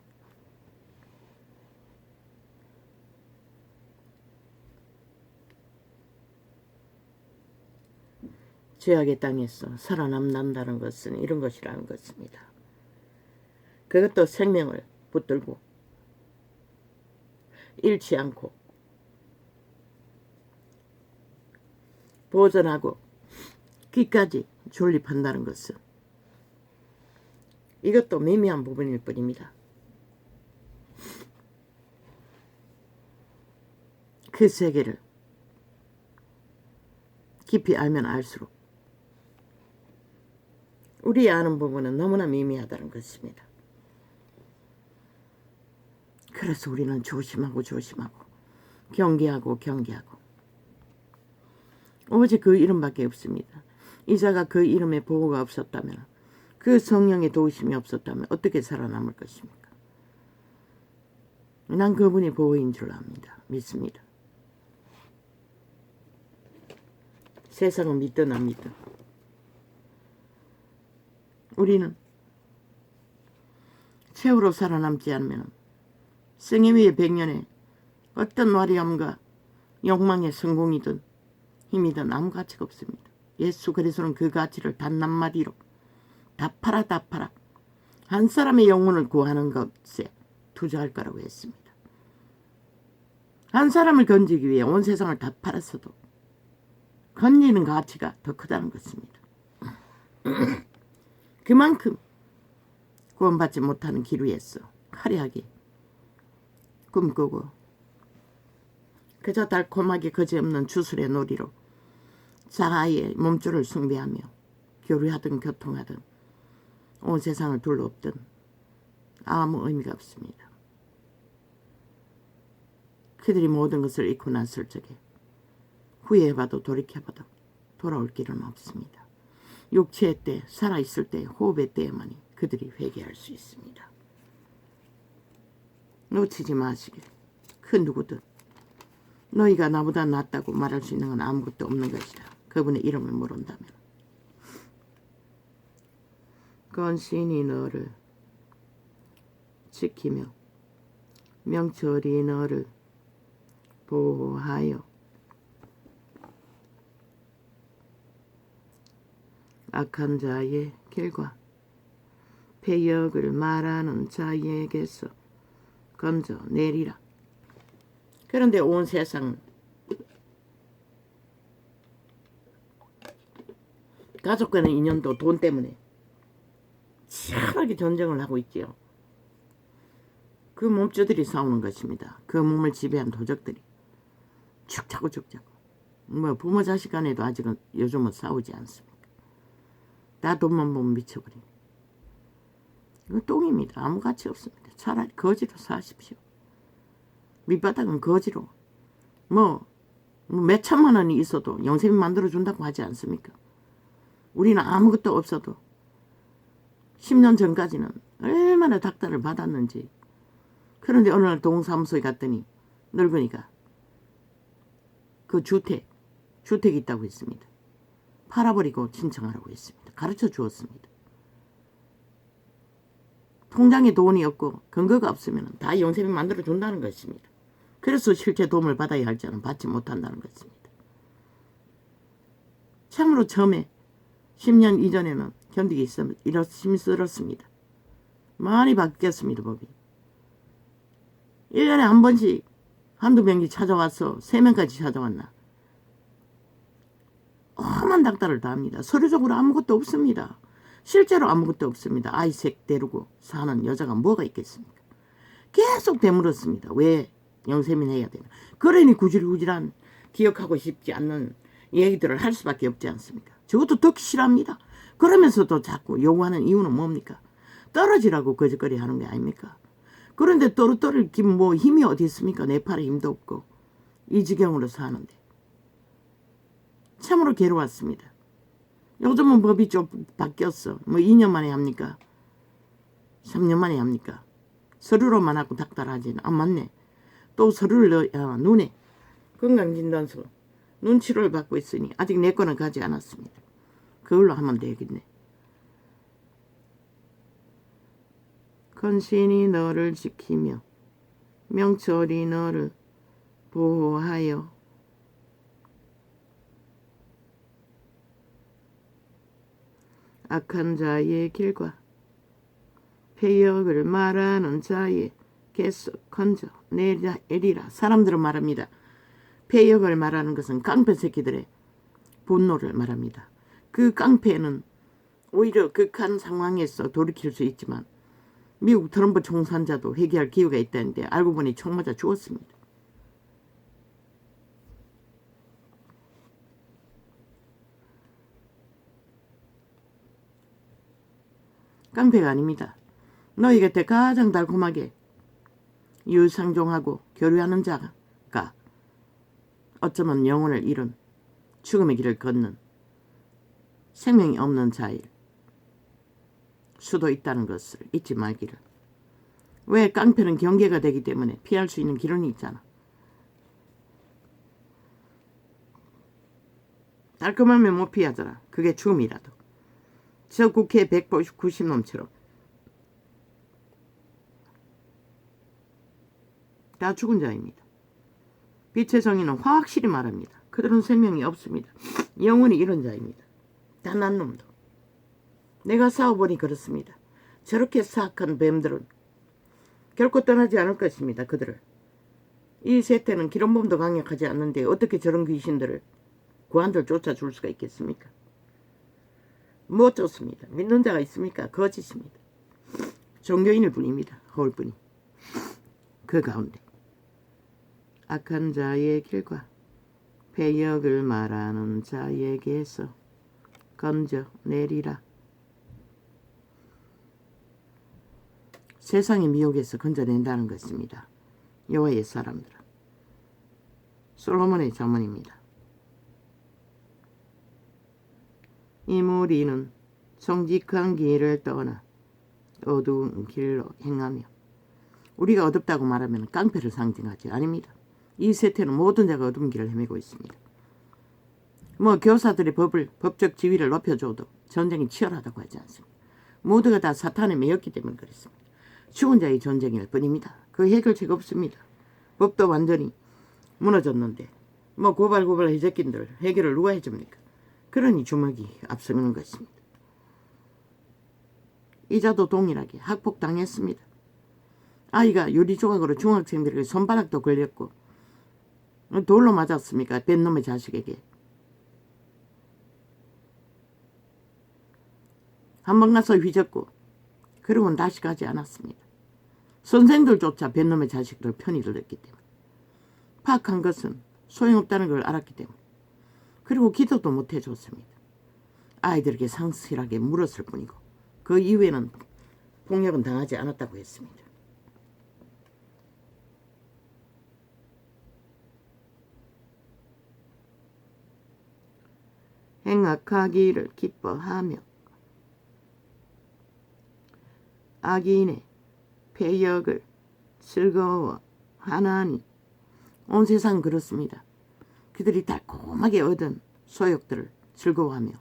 A: 죄악의 땅에서 살아남는다는 것은 이런 것이라는 것입니다. 그것도 생명을 붙들고 잃지 않고 보존하고 귀까지 존립한다는 것은, 이것도 미미한 부분일 뿐입니다. 그 세계를 깊이 알면 알수록 우리 아는 부분은 너무나 미미하다는 것입니다. 그래서 우리는 조심하고 경계하고 오직 그 이름밖에 없습니다. 이자가 그 이름에 보호가 없었다면, 그 성령의 도우심이 없었다면 어떻게 살아남을 것입니까? 난 그분이 보호인 줄 압니다. 믿습니다. 세상은 믿든 안 믿든 우리는 최후로 살아남지 않으면 생애 위의 백년에 어떤 화려함과 욕망의 성공이든 힘이든 아무 가치가 없습니다. 예수 그리스도는 그 가치를 단 한마디로 다 팔아 다 팔아 한 사람의 영혼을 구하는 것에 투자할 거라고 했습니다. 한 사람을 건지기 위해 온 세상을 다 팔았어도 건지는 가치가 더 크다는 것입니다. 그만큼 구원받지 못하는 길 위에서 화려하게 꿈꾸고 그저 달콤하게 거지없는 주술의 놀이로 자아의 몸줄을 숭배하며 교류하든 교통하든 온 세상을 둘러엎든 아무 의미가 없습니다. 그들이 모든 것을 잃고 났을 적에 후회해봐도 돌이켜봐도 돌아올 길은 없습니다. 육체의 때, 살아있을 때, 호흡의 때에만이 그들이 회개할 수 있습니다. 놓치지 마시길. 그 누구든 너희가 나보다 낫다고 말할 수 있는 건 아무것도 없는 것이다. 그분의 이름을 모른다면. 건신이 너를 지키며 명철이 너를 보호하여 악한 자의 길과 패역을 말하는 자에게서 건져내리라. 그런데 온 세상은 가족 간의 인연도 돈 때문에 치열하게 전쟁을 하고 있지요. 그 몸주들이 싸우는 것입니다. 그 몸을 지배한 도적들이 죽자고 뭐 부모 자식 간에도 아직은 요즘은 싸우지 않습니까? 다 돈만 보면 미쳐버리네. 이건 똥입니다. 아무 가치 없습니다. 차라리 거지로 사십시오. 밑바닥은 거지로 몇 천만 원이 있어도 영생이 만들어준다고 하지 않습니까? 우리는 아무것도 없어도 10년 전까지는 얼마나 닥달을 받았는지. 그런데 어느 날 동사무소에 갔더니 늙으니까 그 주택이 있다고 했습니다. 팔아버리고 신청하라고 했습니다. 가르쳐 주었습니다. 통장에 돈이 없고 근거가 없으면 다 영세비 만들어 준다는 것입니다. 그래서 실제 도움을 받아야 할 자는 받지 못한다는 것입니다. 참으로 처음에 10년 이전에는 견디기 힘들었습니다. 많이 바뀌었습니다. 법이 1년에 한 번씩 한두 명이 찾아와서 3명까지 찾아왔나. 험한 닥달을 다 합니다. 서류적으로 아무것도 없습니다. 실제로 아무것도 없습니다. 아이색 데리고 사는 여자가 뭐가 있겠습니까? 계속 되물었습니다. 왜 영세민 해야 되나. 그러니 구질구질한 기억하고 싶지 않는 얘기들을 할 수밖에 없지 않습니까? 저것도 듣기 싫어합니다. 그러면서도 자꾸 요구하는 이유는 뭡니까? 떨어지라고 거짓거리 하는 게 아닙니까? 그런데 떨어뜨릴 힘이 어디 있습니까? 내 팔에 힘도 없고 이 지경으로 사는데 참으로 괴로웠습니다. 요즘은 법이 좀 바뀌었어. 2년 만에 합니까? 3년 만에 합니까? 서류로만 하고 닥달하지는 안 맞네. 또 서류를 눈에 건강진단서 눈 치료를 받고 있으니 아직 내 거는 가지 않았습니다. 그걸로 하면 되겠네. 건신이 너를 지키며 명철이 너를 보호하여 악한 자의 길과 패역을 말하는 자의 계속 건져내리라. 사람들은 말합니다. 패역을 말하는 것은 깡패 새끼들의 분노를 말합니다. 그 깡패는 오히려 극한 상황에서 돌이킬 수 있지만 미국 트럼프 총선자도 회개할 기회가 있다는데 알고 보니 총 맞아 죽었습니다. 깡패가 아닙니다. 너희 곁에 가장 달콤하게 유상종하고 교류하는 자가 어쩌면 영혼을 잃은 죽음의 길을 걷는 생명이 없는 자일 수도 있다는 것을 잊지 말기를. 왜? 깡패는 경계가 되기 때문에 피할 수 있는 기론이 있잖아. 깔끔하면 못 피하더라. 그게 죽음이라도. 저 국회 190놈처럼 다 죽은 자입니다. 빛의 성인은 확실히 말합니다. 그들은 생명이 없습니다. 영원히 이런 자입니다. 단 한 놈도. 내가 싸워보니 그렇습니다. 저렇게 사악한 뱀들은 결코 떠나지 않을 것입니다. 그들을. 이 세태는 기름범도 강력하지 않는데 어떻게 저런 귀신들을 구한들 쫓아줄 수가 있겠습니까? 못 쫓습니다. 믿는 자가 있습니까? 거짓입니다. 종교인일 뿐입니다. 허울 뿐이. 그 가운데 악한 자의 길과 패역을 말하는 자에게서 건져내리라. 세상의 미혹에서 건져낸다는 것입니다. 여호와의 사람들은. 솔로몬의 자문입니다. 이 무리는 정직한 길을 떠나 어두운 길로 행하며. 우리가 어둡다고 말하면 깡패를 상징하지 아닙니다. 이 세태는 모든 자가 어두운 길을 헤매고 있습니다. 교사들의 법적 지위를 높여줘도 전쟁이 치열하다고 하지 않습니다. 모두가 다 사탄에 매였기 때문에 그렇습니다. 죽은 자의 전쟁일 뿐입니다. 그 해결책 없습니다. 법도 완전히 무너졌는데 고발고발 해적긴들 해결을 누가 해줍니까? 그러니 주먹이 앞서는 것입니다. 이자도 동일하게 학폭당했습니다. 아이가 유리조각으로 중학생들에게 손바닥도 걸렸고 돌로 맞았습니까? 뺀놈의 자식에게. 한 번 가서 휘젓고 그러고는 다시 가지 않았습니다. 선생들조차 뺀놈의 자식들 편히 들었기 때문에. 파악한 것은 소용없다는 걸 알았기 때문에. 그리고 기도도 못 해줬습니다. 아이들에게 상실하게 물었을 뿐이고 그 이후에는 폭력은 당하지 않았다고 했습니다. 행악하기를 기뻐하며 악인의 패역을 즐거워하나니. 온 세상은 그렇습니다. 그들이 달콤하게 얻은 소욕들을 즐거워하며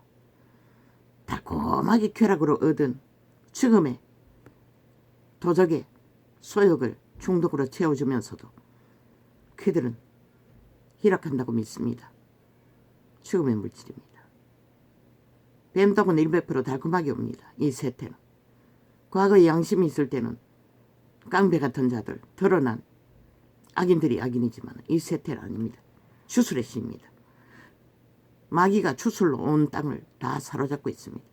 A: 달콤하게 쾌락으로 얻은 죽음의 도적의 소욕을 중독으로 채워주면서도 그들은 희락한다고 믿습니다. 죽음의 물질입니다. 뱀떡은 100% 달콤하게 옵니다. 이 세태는. 과거에 양심이 있을 때는 깡패 같은 자들, 드러난 악인들이 악인이지만 이 세태는 아닙니다. 추술의 시입니다. 마귀가 추술로 온 땅을 다 사로잡고 있습니다.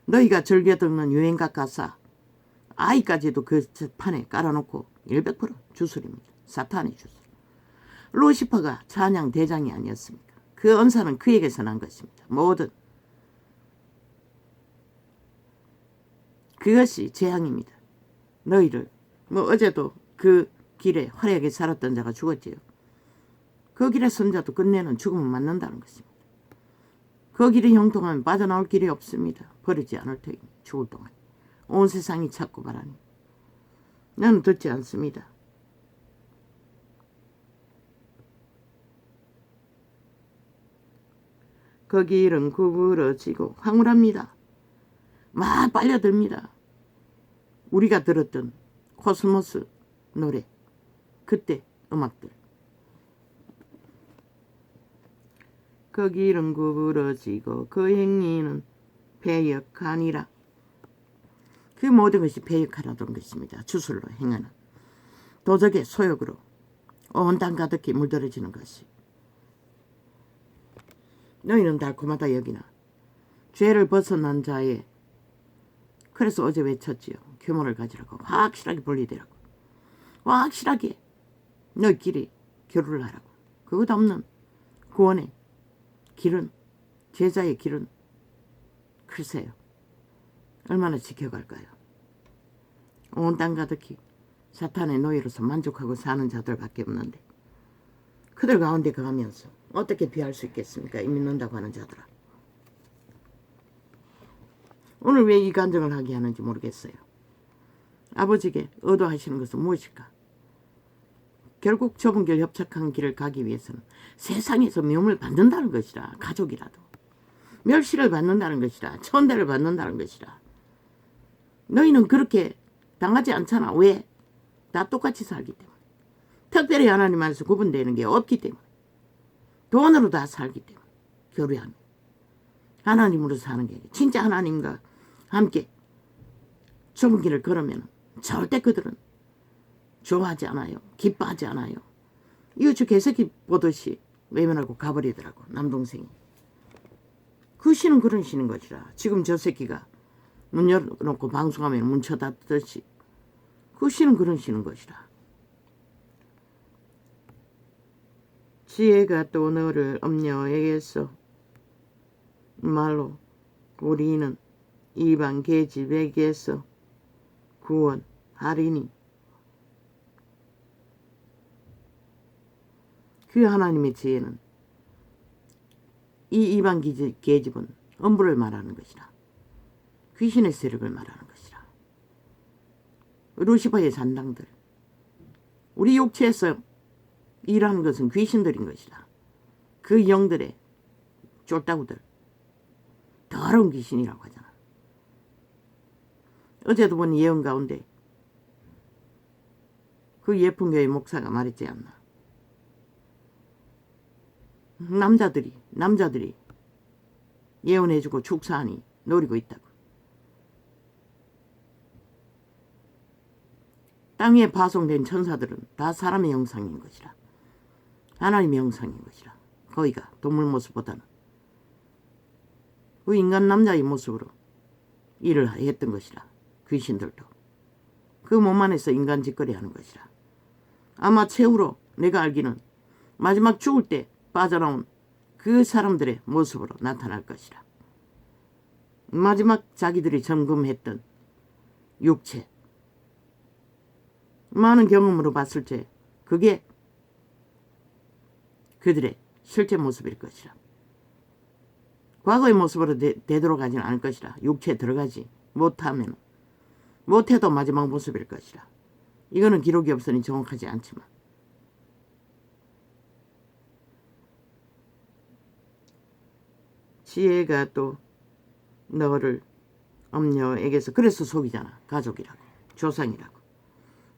A: 너희가 즐겨 듣는 유행가 가사 아이까지도 그 판에 깔아놓고 100% 주술입니다. 사탄의 주술. 루시퍼가 찬양 대장이 아니었습니까? 그 언사는 그에게서 난 것입니다. 모든 그것이 재앙입니다. 너희를 어제도 그 길에 화려하게 살았던 자가 죽었지요. 그 길에 선 자도 끝내는 죽음을 맞는다는 것입니다. 그 길이 형통하면 빠져나올 길이 없습니다. 버리지 않을 터이니 죽을 동안. 온 세상이 찾고 바라니 나는 듣지 않습니다. 그 길은 구부러지고 황홀합니다. 막 빨려듭니다. 우리가 들었던 코스모스 노래, 그때 음악들. 그 길은 구부러지고 그 행위는 패역하니라. 그 모든 것이 패역하라던 것입니다. 주술로 행하는 도적의 소욕으로 온 땅 가득히 물들어지는 것이. 너희는 달콤하다 여기나 죄를 벗어난 자의. 그래서 어제 외쳤지요. 규모를 가지라고. 확실하게 분리되라고. 확실하게 너희끼리 교류를 하라고. 그것 없는 구원의 길은, 제자의 길은 글쎄요. 얼마나 지켜갈까요? 온 땅 가득히 사탄의 노예로서 만족하고 사는 자들밖에 없는데 그들 가운데 가면서 어떻게 비할 수 있겠습니까? 믿는다고 하는 자들아. 오늘 왜 이 간증을 하게 하는지 모르겠어요. 아버지께 의도하시는 것은 무엇일까? 결국 좁은 길 협착한 길을 가기 위해서는 세상에서 미움을 받는다는 것이라. 가족이라도 멸시를 받는다는 것이라. 천대를 받는다는 것이라. 너희는 그렇게 당하지 않잖아. 왜? 다 똑같이 살기 때문에. 특별히 하나님 안에서 구분되는 게 없기 때문에. 돈으로 다 살기 때문에. 교류하면 하나님으로 사는 게 진짜 하나님과 함께 좁은 길을 걸으면 절대 그들은 좋아하지 않아요. 기뻐하지 않아요. 이웃주 개새끼 보듯이 외면하고 가버리더라고. 남동생이. 그 신은 그런 신인 것이라. 지금 저 새끼가 문 열어놓고 방송하면 문 쳐닫듯이 그 신은 그런 신인 것이라. 지혜가 또 너를 엄녀에게서 말로 우리는 이방 계집에게서 구원하리니 그 하나님의 지혜는 이 이방 계집은 엄부를 말하는 것이라. 귀신의 세력을 말하는 것이라. 루시퍼의 산당들. 우리 육체에서 일하는 것은 귀신들인 것이라. 그 영들의 쫄따구들. 더러운 귀신이라고 하잖아. 어제도 본 예언 가운데 그 예쁜교회 목사가 말했지 않나. 남자들이 예언해주고 축사하니 노리고 있다고. 땅에 파송된 천사들은 다 사람의 형상인 것이라. 하나님의 형상인 것이라. 거기가 동물 모습보다는 그 인간 남자의 모습으로 일을 했던 것이라. 귀신들도 그 몸 안에서 인간 짓거리 하는 것이라. 아마 최후로 내가 알기는 마지막 죽을 때 빠져나온 그 사람들의 모습으로 나타날 것이라. 마지막 자기들이 점검했던 육체, 많은 경험으로 봤을 때 그게 그들의 실제 모습일 것이라. 과거의 모습으로 되돌아가지는 않을 것이라. 육체에 들어가지 못해도 마지막 모습일 것이라. 이거는 기록이 없으니 정확하지 않지만 지혜가 또 너를 엄녀에게서, 그래서 속이잖아. 가족이라고, 조상이라고.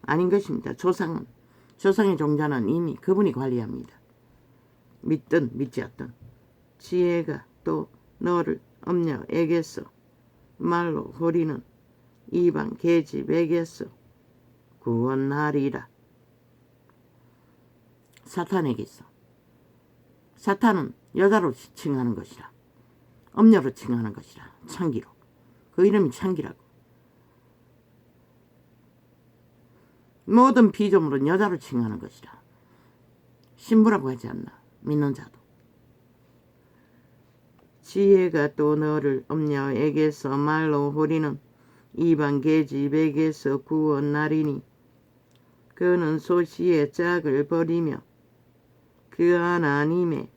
A: 아닌 것입니다. 조상의 종자는 이미 그분이 관리합니다. 믿든 믿지 않든. 지혜가 또 너를 엄녀에게서 말로 호리는 이방 계집에게서 구원하리라. 사탄에게서. 사탄은 여자로 칭하는 것이라. 엄녀로 칭하는 것이라. 창기로. 그 이름이 창기라고. 모든 피조물은 여자로 칭하는 것이라. 신부라고 하지 않나. 믿는 자도. 지혜가 또 너를 엄녀에게서 말로 호리는 이방 계집에게서 구원하리니 그는 소시의 짝을 버리며 그 하나님의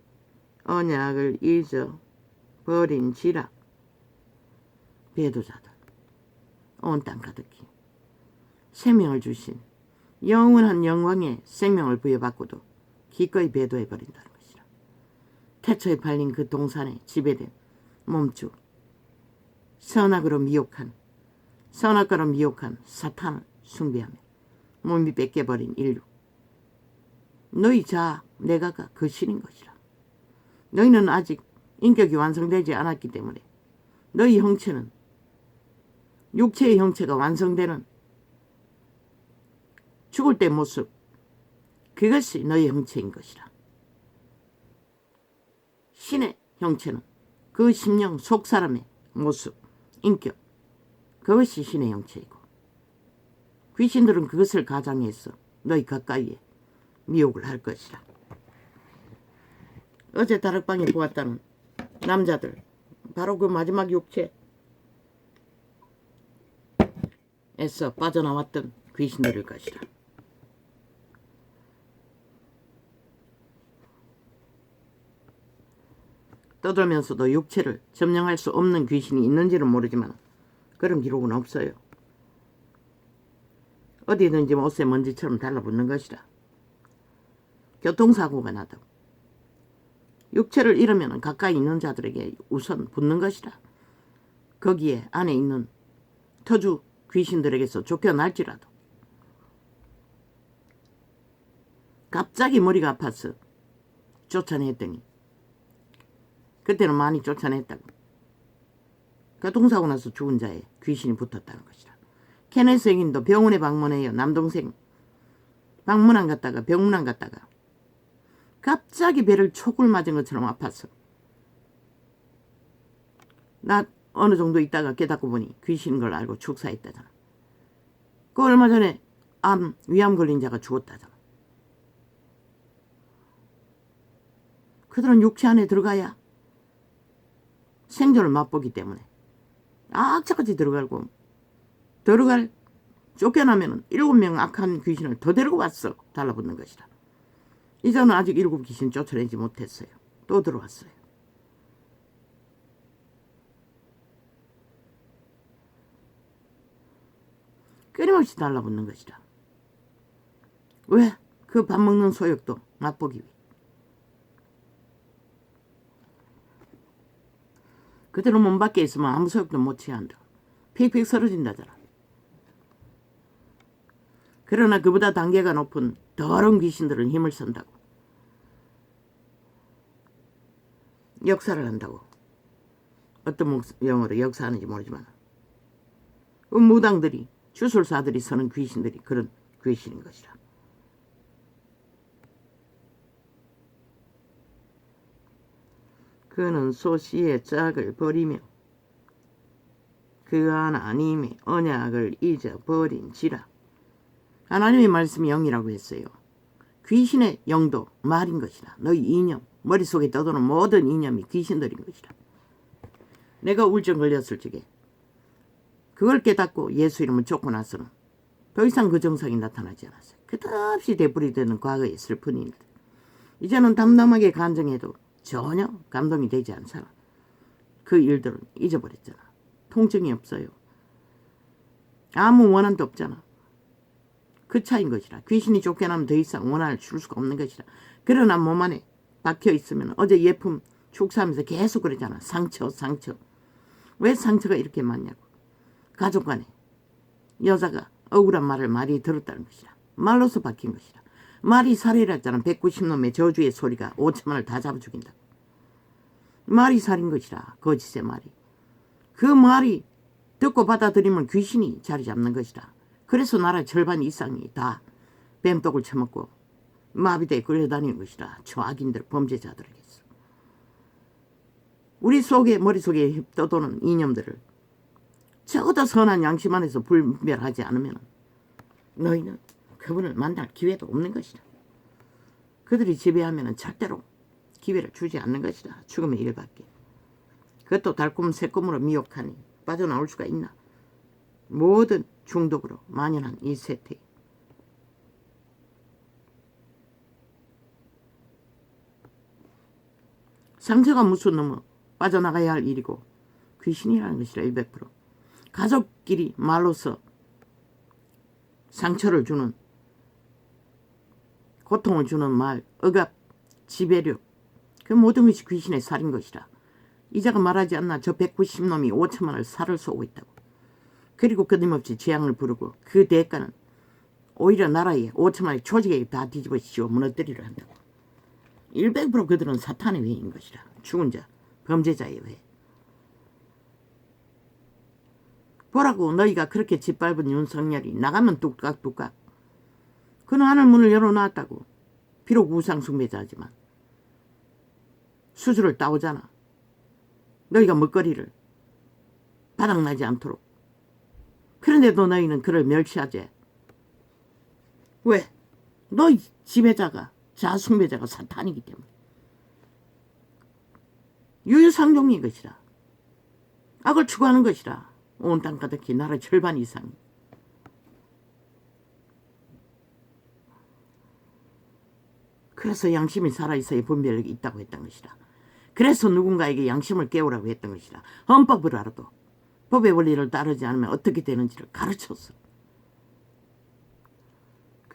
A: 언약을 잊어버린지라. 배도자들 온 땅 가득히 생명을 주신 영원한 영광의 생명을 부여받고도 기꺼이 배도해버린다는 것이라. 태초에 팔린 그 동산에 지배된 몸주, 선악으로 미혹한 사탄을 숭배하며 몸이 뺏겨버린 인류. 너희 자아 내가가 그 신인 것이라. 너희는 아직 인격이 완성되지 않았기 때문에 너희 형체는, 육체의 형체가 완성되는 죽을 때 모습, 그것이 너희 형체인 것이라. 신의 형체는 그 심령 속 사람의 모습, 인격, 그것이 신의 형체이고, 귀신들은 그것을 가장해서 너희 가까이에 미혹을 할 것이라. 어제 다락방에 보았다는 남자들, 바로 그 마지막 육체에서 빠져나왔던 귀신들일 것이라. 떠들면서도 육체를 점령할 수 없는 귀신이 있는지는 모르지만 그런 기록은 없어요. 어디든지 옷에 먼지처럼 달라붙는 것이라. 교통사고가 나도 육체를 잃으면 가까이 있는 자들에게 우선 붙는 것이라. 거기에 안에 있는 터주 귀신들에게서 쫓겨날지라도. 갑자기 머리가 아파서 쫓아냈더니 그때는 많이 쫓아냈다고. 교통사고 나서 죽은 자에 귀신이 붙었다는 것이라. 케네스 행인도 병원에 방문해요. 남동생 방문안 갔다가 병문안 갔다가 갑자기 배를 촉을 맞은 것처럼 아팠어. 나 어느 정도 있다가 깨닫고 보니 귀신인 걸 알고 축사했다잖아. 그 얼마 전에 위암 걸린 자가 죽었다잖아. 그들은 육체 안에 들어가야 생존을 맛보기 때문에 악착같이 들어갈 쫓겨나면 7명 악한 귀신을 더 데리고 왔어. 달라붙는 것이라. 이제는 아직 7 귀신 쫓아내지 못했어요. 또 들어왔어요. 끊임없이 달라붙는 것이라. 왜? 그 밥 먹는 소욕도 맛보기 위해. 그대로 몸 밖에 있으면 아무 소욕도 못 취한다. 픽픽 쓰러진다잖아. 그러나 그보다 단계가 높은 더러운 귀신들은 힘을 쓴다고. 역사를 한다고. 어떤 영어로 역사하는지 모르지만 그 무당들이 주술사들이 서는 귀신들이 그런 귀신인 것이라. 그는 소시의 짝을 버리며 그 하나님의 언약을 잊어버린지라. 하나님의 말씀이 영이라고 했어요. 귀신의 영도 말인 것이라. 너희 이념, 머릿속에 떠도는 모든 이념이 귀신들인 것이라. 내가 우울증 걸렸을 적에 그걸 깨닫고 예수 이름을 쫓고 나서는 더 이상 그 증상이 나타나지 않았어요. 끝없이 되풀이되는 과거의 슬픈 일들. 이제는 담담하게 간증해도 전혀 감동이 되지 않잖아. 그 일들은 잊어버렸잖아. 통증이 없어요. 아무 원한도 없잖아. 그 차이인 것이라. 귀신이 쫓겨나면 더 이상 원한을 줄 수가 없는 것이라. 그러나 몸 안에 박혀 있으면 어제 예품 축사하면서 계속 그러잖아. 상처. 왜 상처가 이렇게 많냐고. 가족 간에 여자가 억울한 말을 많이 들었다는 것이라. 말로서 박힌 것이라. 말이 살이라 했잖아. 190놈의 저주의 소리가 5천만을 다 잡아 죽인다고. 말이 살인 것이라. 거짓의 말이. 그 말이 듣고 받아들이면 귀신이 자리 잡는 것이라. 그래서 나라 절반 이상이 다 뱀독을 처먹고 마비대에 끌려다니는 것이라. 저 악인들, 범죄자들에게서. 우리 속에, 머릿속에 떠도는 이념들을 적어도 선한 양심 안에서 분별하지 않으면 너희는 그분을 만날 기회도 없는 것이다. 그들이 지배하면 절대로 기회를 주지 않는 것이다. 죽음의 일밖에. 그것도 달콤 새콤으로 미혹하니 빠져나올 수가 있나. 모든 중독으로 만연한 이 세태. 상처가 무슨 놈은 빠져나가야 할 일이고 귀신이라는 것이라. 100%. 가족끼리 말로서 상처를 주는, 고통을 주는 말, 억압, 지배력, 그 모든 것이 귀신의 살인 것이라. 이자가 말하지 않나. 저 190놈이 5천만을 살을 쏘고 있다고. 그리고 끊임없이 재앙을 부르고 그 대가는 오히려 나라에 5천만의 조직에 다 뒤집어씌워 무너뜨리려 한다고. 100% 그들은 사탄의 외인 것이라. 죽은 자, 범죄자의 외. 보라고. 너희가 그렇게 짓밟은 윤석열이 나가면 뚝딱뚝딱. 그는 하늘 문을 열어놨다고. 비록 우상 숭배자지만 수주를 따오잖아. 너희가 먹거리를 바닥나지 않도록. 그런데도 너희는 그를 멸시하지. 왜? 너희 지배자가, 자숭배자가 사탄이기 때문에. 유유상종인 것이라. 악을 추구하는 것이라. 온 땅 가득히 나라 절반 이상이. 그래서 양심이 살아있어야 분별력이 있다고 했던 것이라. 그래서 누군가에게 양심을 깨우라고 했던 것이라. 헌법을 알아도 법의 원리를 따르지 않으면 어떻게 되는지를 가르쳤어.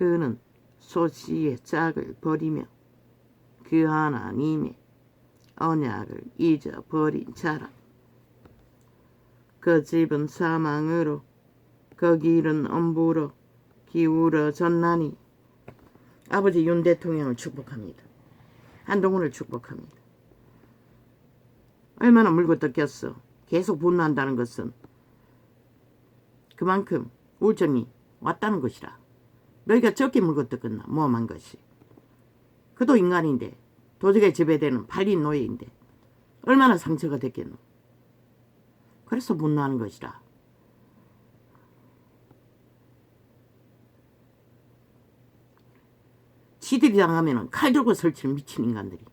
A: 그는 소시의 짝을 버리며 그 하나님의 언약을 잊어버린 자라. 그 집은 사망으로 그 길은 엄부로 기울어졌나니. 아버지 윤 대통령을 축복합니다. 한동훈을 축복합니다. 얼마나 물고 뜯겼어. 계속 분노한다는 것은 그만큼 우울증이 왔다는 것이라. 너희가 적게 물고 뜯었나 모험한 것이. 그도 인간인데 도적에 지배되는 팔린 노예인데 얼마나 상처가 됐겠노. 그래서 분노하는 것이라. 지들이 당하면 칼 들고 설치는 미친 인간들이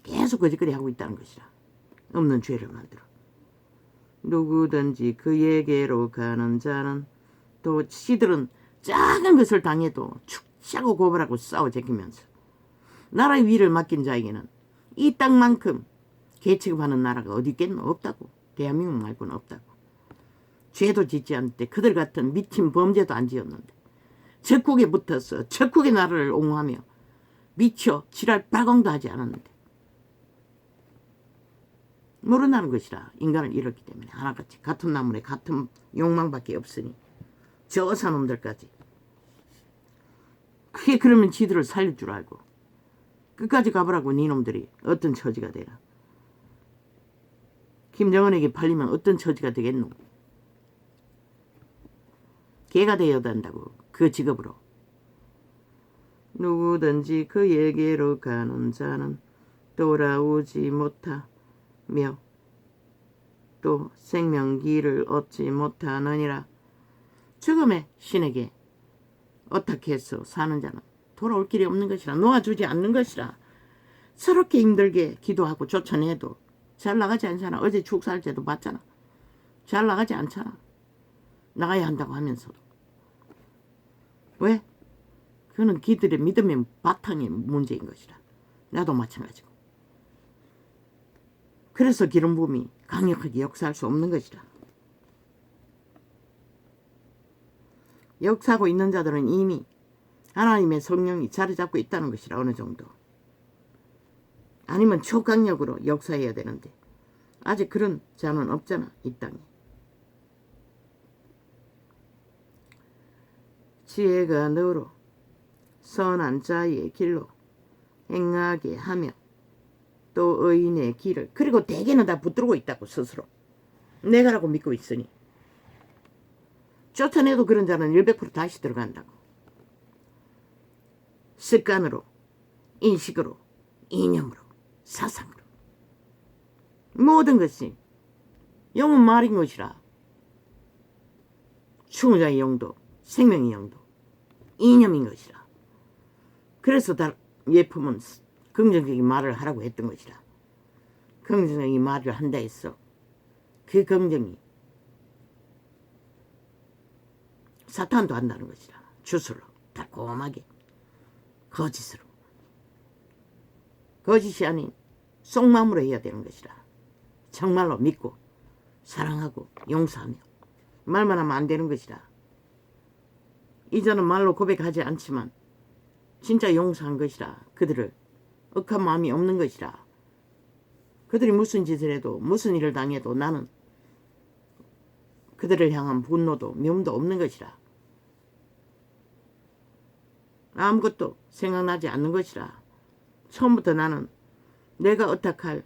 A: 계속 거짓거리 하고 있다는 것이라. 없는 죄를 만들어. 누구든지 그에게로 가는 자는 또 지들은 작은 것을 당해도 축지하고 고발하고 싸워 제끼면서 나라의 위를 맡긴 자에게는 이 땅만큼 개취급하는 나라가 어디 있겠노. 없다고. 대한민국 말고는 없다고. 죄도 짓지 않는데 그들 같은 미친 범죄도 안 지었는데 적국에 붙어서 적국의 나라를 옹호하며 미쳐 지랄 발광도 하지 않았는데 모른다는 것이라. 인간을 잃었기 때문에 하나같이 같은 나물에 같은 욕망밖에 없으니 저 사놈들까지 그게 그러면 지들을 살릴 줄 알고 끝까지 가보라고 니놈들이 어떤 처지가 되라. 김정은에게 팔리면 어떤 처지가 되겠노. 개가 되어야 된다고. 그 직업으로. 누구든지 그에게로 가는 자는 돌아오지 못하며 또 생명길을 얻지 못하느니라. 죽음의 신에게 어탁해서 사는 자는 돌아올 길이 없는 것이라. 놓아주지 않는 것이라. 서럽게 힘들게 기도하고 쫓아내도 잘 나가지 않잖아. 어제 축사할때도 봤잖아. 잘 나가지 않잖아. 나가야 한다고 하면서도. 왜? 그는 기들의 믿음의 바탕이 문제인 것이라. 나도 마찬가지고. 그래서 기름 부음이 강력하게 역사할 수 없는 것이라. 역사하고 있는 자들은 이미 하나님의 성령이 자리 잡고 있다는 것이라. 어느 정도. 아니면 초강력으로 역사해야 되는데 아직 그런 자는 없잖아. 이 땅에. 지혜가 너로 선한 자의 길로 행하게 하며 또 의인의 길을. 그리고 대개는 다 붙들고 있다고 스스로. 내가라고 믿고 있으니. 쫓아내도 그런 자는 100% 다시 들어간다고. 습관으로, 인식으로, 이념으로, 사상으로. 모든 것이 영은 말인 것이라. 죽은 자의 영도 생명의 영도 이념인 것이라. 그래서 예품은 긍정적인 말을 하라고 했던 것이라. 긍정적인 말을 한다 했어. 그 긍정이 사탄도 한다는 것이라. 주술로 달콤하게 거짓으로. 거짓이 아닌 속마음으로 해야 되는 것이라. 정말로 믿고 사랑하고 용서하며 말만 하면 안 되는 것이라. 이전은 말로 고백하지 않지만 진짜 용서한 것이라. 그들을 억한 마음이 없는 것이라. 그들이 무슨 짓을 해도 무슨 일을 당해도 나는 그들을 향한 분노도 미움도 없는 것이라. 아무것도 생각나지 않는 것이라. 처음부터 나는 내가 어떡할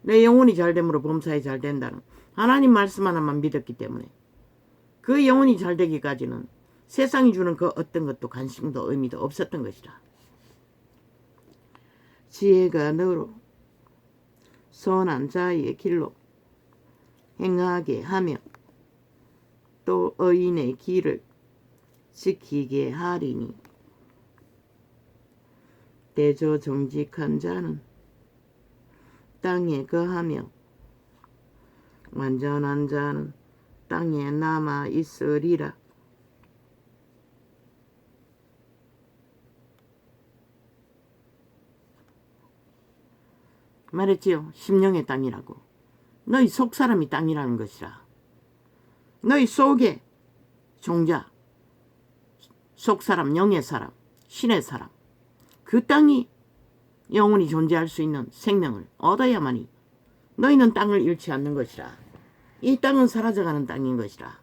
A: 내 영혼이 잘됨으로 범사에 잘된다는 하나님 말씀 하나만 믿었기 때문에 그 영혼이 잘되기까지는 세상이 주는 그 어떤 것도 관심도 의미도 없었던 것이라. 지혜가 너로 선한 자의 길로 행하게 하며 또 의인의 길을 지키게 하리니 대저 정직한 자는 땅에 거하며 완전한 자는 땅에 남아 있으리라. 말했지요. 심령의 땅이라고. 너희 속사람이 땅이라는 것이라. 너희 속에 종자 속사람, 영의 사람, 신의 사람, 그 땅이 영원히 존재할 수 있는 생명을 얻어야만이 너희는 땅을 잃지 않는 것이라. 이 땅은 사라져가는 땅인 것이라.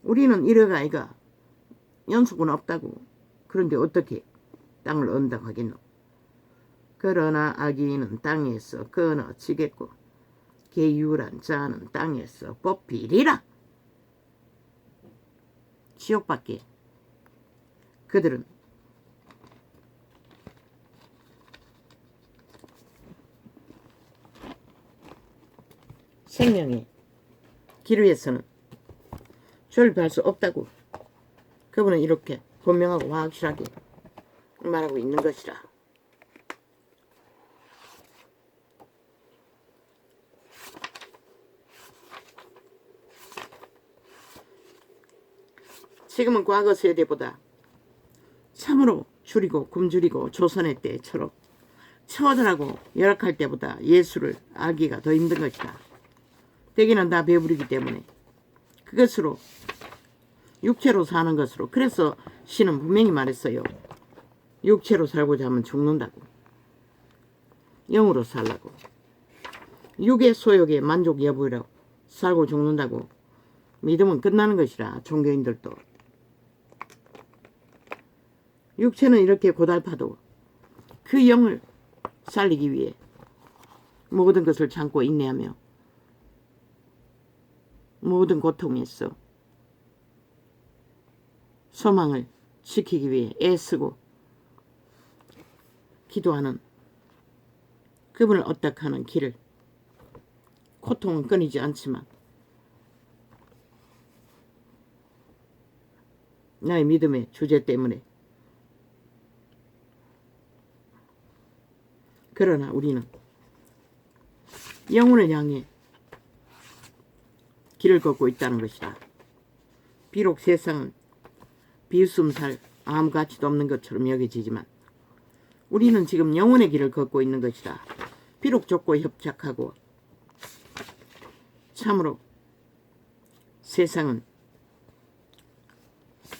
A: 우리는 이래가이가 연속은 없다고. 그런데 어떻게 땅을 얻는다고 하겠노? 그러나 악인은 땅에서 끊어지겠고 계율한 자는 땅에서 뽑히리라. 지옥밖에 그들은 생명의 길 위에서는 존립할 수 없다고 그분은 이렇게 분명하고 확실하게 말하고 있는 것이라. 지금은 과거 세대보다 참으로 줄이고 굶주리고 조선의 때처럼 처절하고 열악할 때보다 예수를 알기가 더 힘든 것이다. 대개는 다 배부르기 때문에 그것으로 육체로 사는 것으로. 그래서 신은 분명히 말했어요. 육체로 살고자 하면 죽는다고. 영으로 살라고. 육의 소욕에 만족 여부로 살고 죽는다고 믿으면 끝나는 것이라. 종교인들도. 육체는 이렇게 고달파도 그 영을 살리기 위해 모든 것을 참고 인내하며 모든 고통에서 소망을 지키기 위해 애쓰고 기도하는 그분을 얻닥하는 길을, 고통은 끊이지 않지만 나의 믿음의 주제 때문에. 그러나 우리는 영혼을 향해 길을 걷고 있다는 것이다. 비록 세상은 비웃음살 아무 가치도 없는 것처럼 여겨지지만 우리는 지금 영혼의 길을 걷고 있는 것이다. 비록 좁고 협착하고 참으로 세상은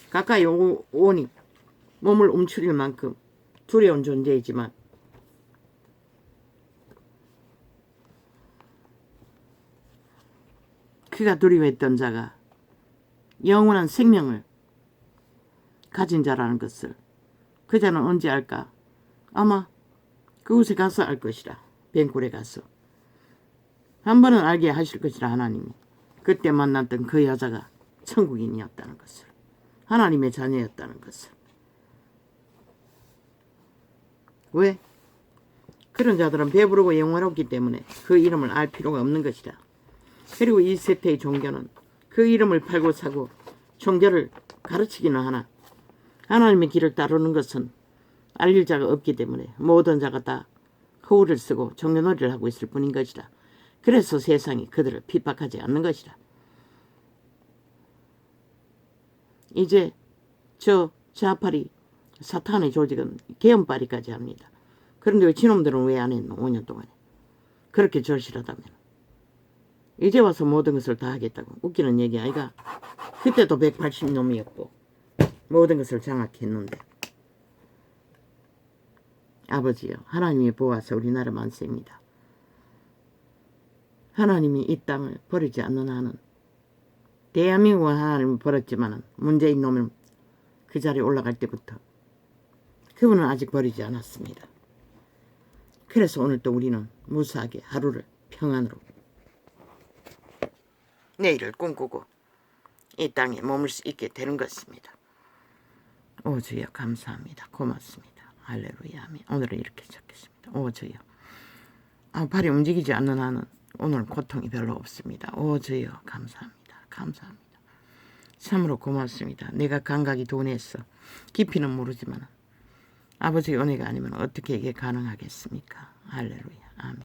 A: 가까이 오니 몸을 움츠릴 만큼 두려운 존재이지만 그가 두려워했던 자가 영원한 생명을 가진 자라는 것을 그 자는 언제 알까? 아마 그곳에 가서 알 것이라. 뱅굴에 가서 한 번은 알게 하실 것이라. 하나님이 그때 만났던 그 여자가 천국인이었다는 것을, 하나님의 자녀였다는 것을. 왜? 그런 자들은 배부르고 영원하기 때문에 그 이름을 알 필요가 없는 것이다. 그리고 이 세태의 종교는 그 이름을 팔고 사고 종교를 가르치기는 하나 하나님의 길을 따르는 것은 알릴 자가 없기 때문에 모든 자가 다 허울을 쓰고 종교놀이를 하고 있을 뿐인 것이다. 그래서 세상이 그들을 핍박하지 않는 것이다. 이제 저 좌파리 사탄의 조직은 개헌파리까지 합니다. 그런데 왜 지놈들은 왜 안 했노? 5년 동안에. 그렇게 절실하다면. 이제 와서 모든 것을 다 하겠다고. 웃기는 얘기 아이가. 그때도 180놈이었고 모든 것을 장악히 했는데. 아버지요, 하나님이 보아서 우리나라 만세입니다. 하나님이 이 땅을 버리지 않는 한은, 대한민국은 하나님을 버렸지만 문재인 놈은 그 자리에 올라갈 때부터 그분은 아직 버리지 않았습니다. 그래서 오늘 또 우리는 무사하게 하루를 평안으로 내일을 꿈꾸고 이 땅에 머물 수 있게 되는 것입니다. 오 주여 감사합니다. 고맙습니다. 할렐루야. 아멘. 오늘은 이렇게 적겠습니다. 오 주여. 발이 움직이지 않는 한은 오늘 고통이 별로 없습니다. 오 주여 감사합니다. 감사합니다. 참으로 고맙습니다. 내가 감각이 둔해서 깊이는 모르지만 아버지의 은혜가 아니면 어떻게 이게 가능하겠습니까? 할렐루야. 아멘.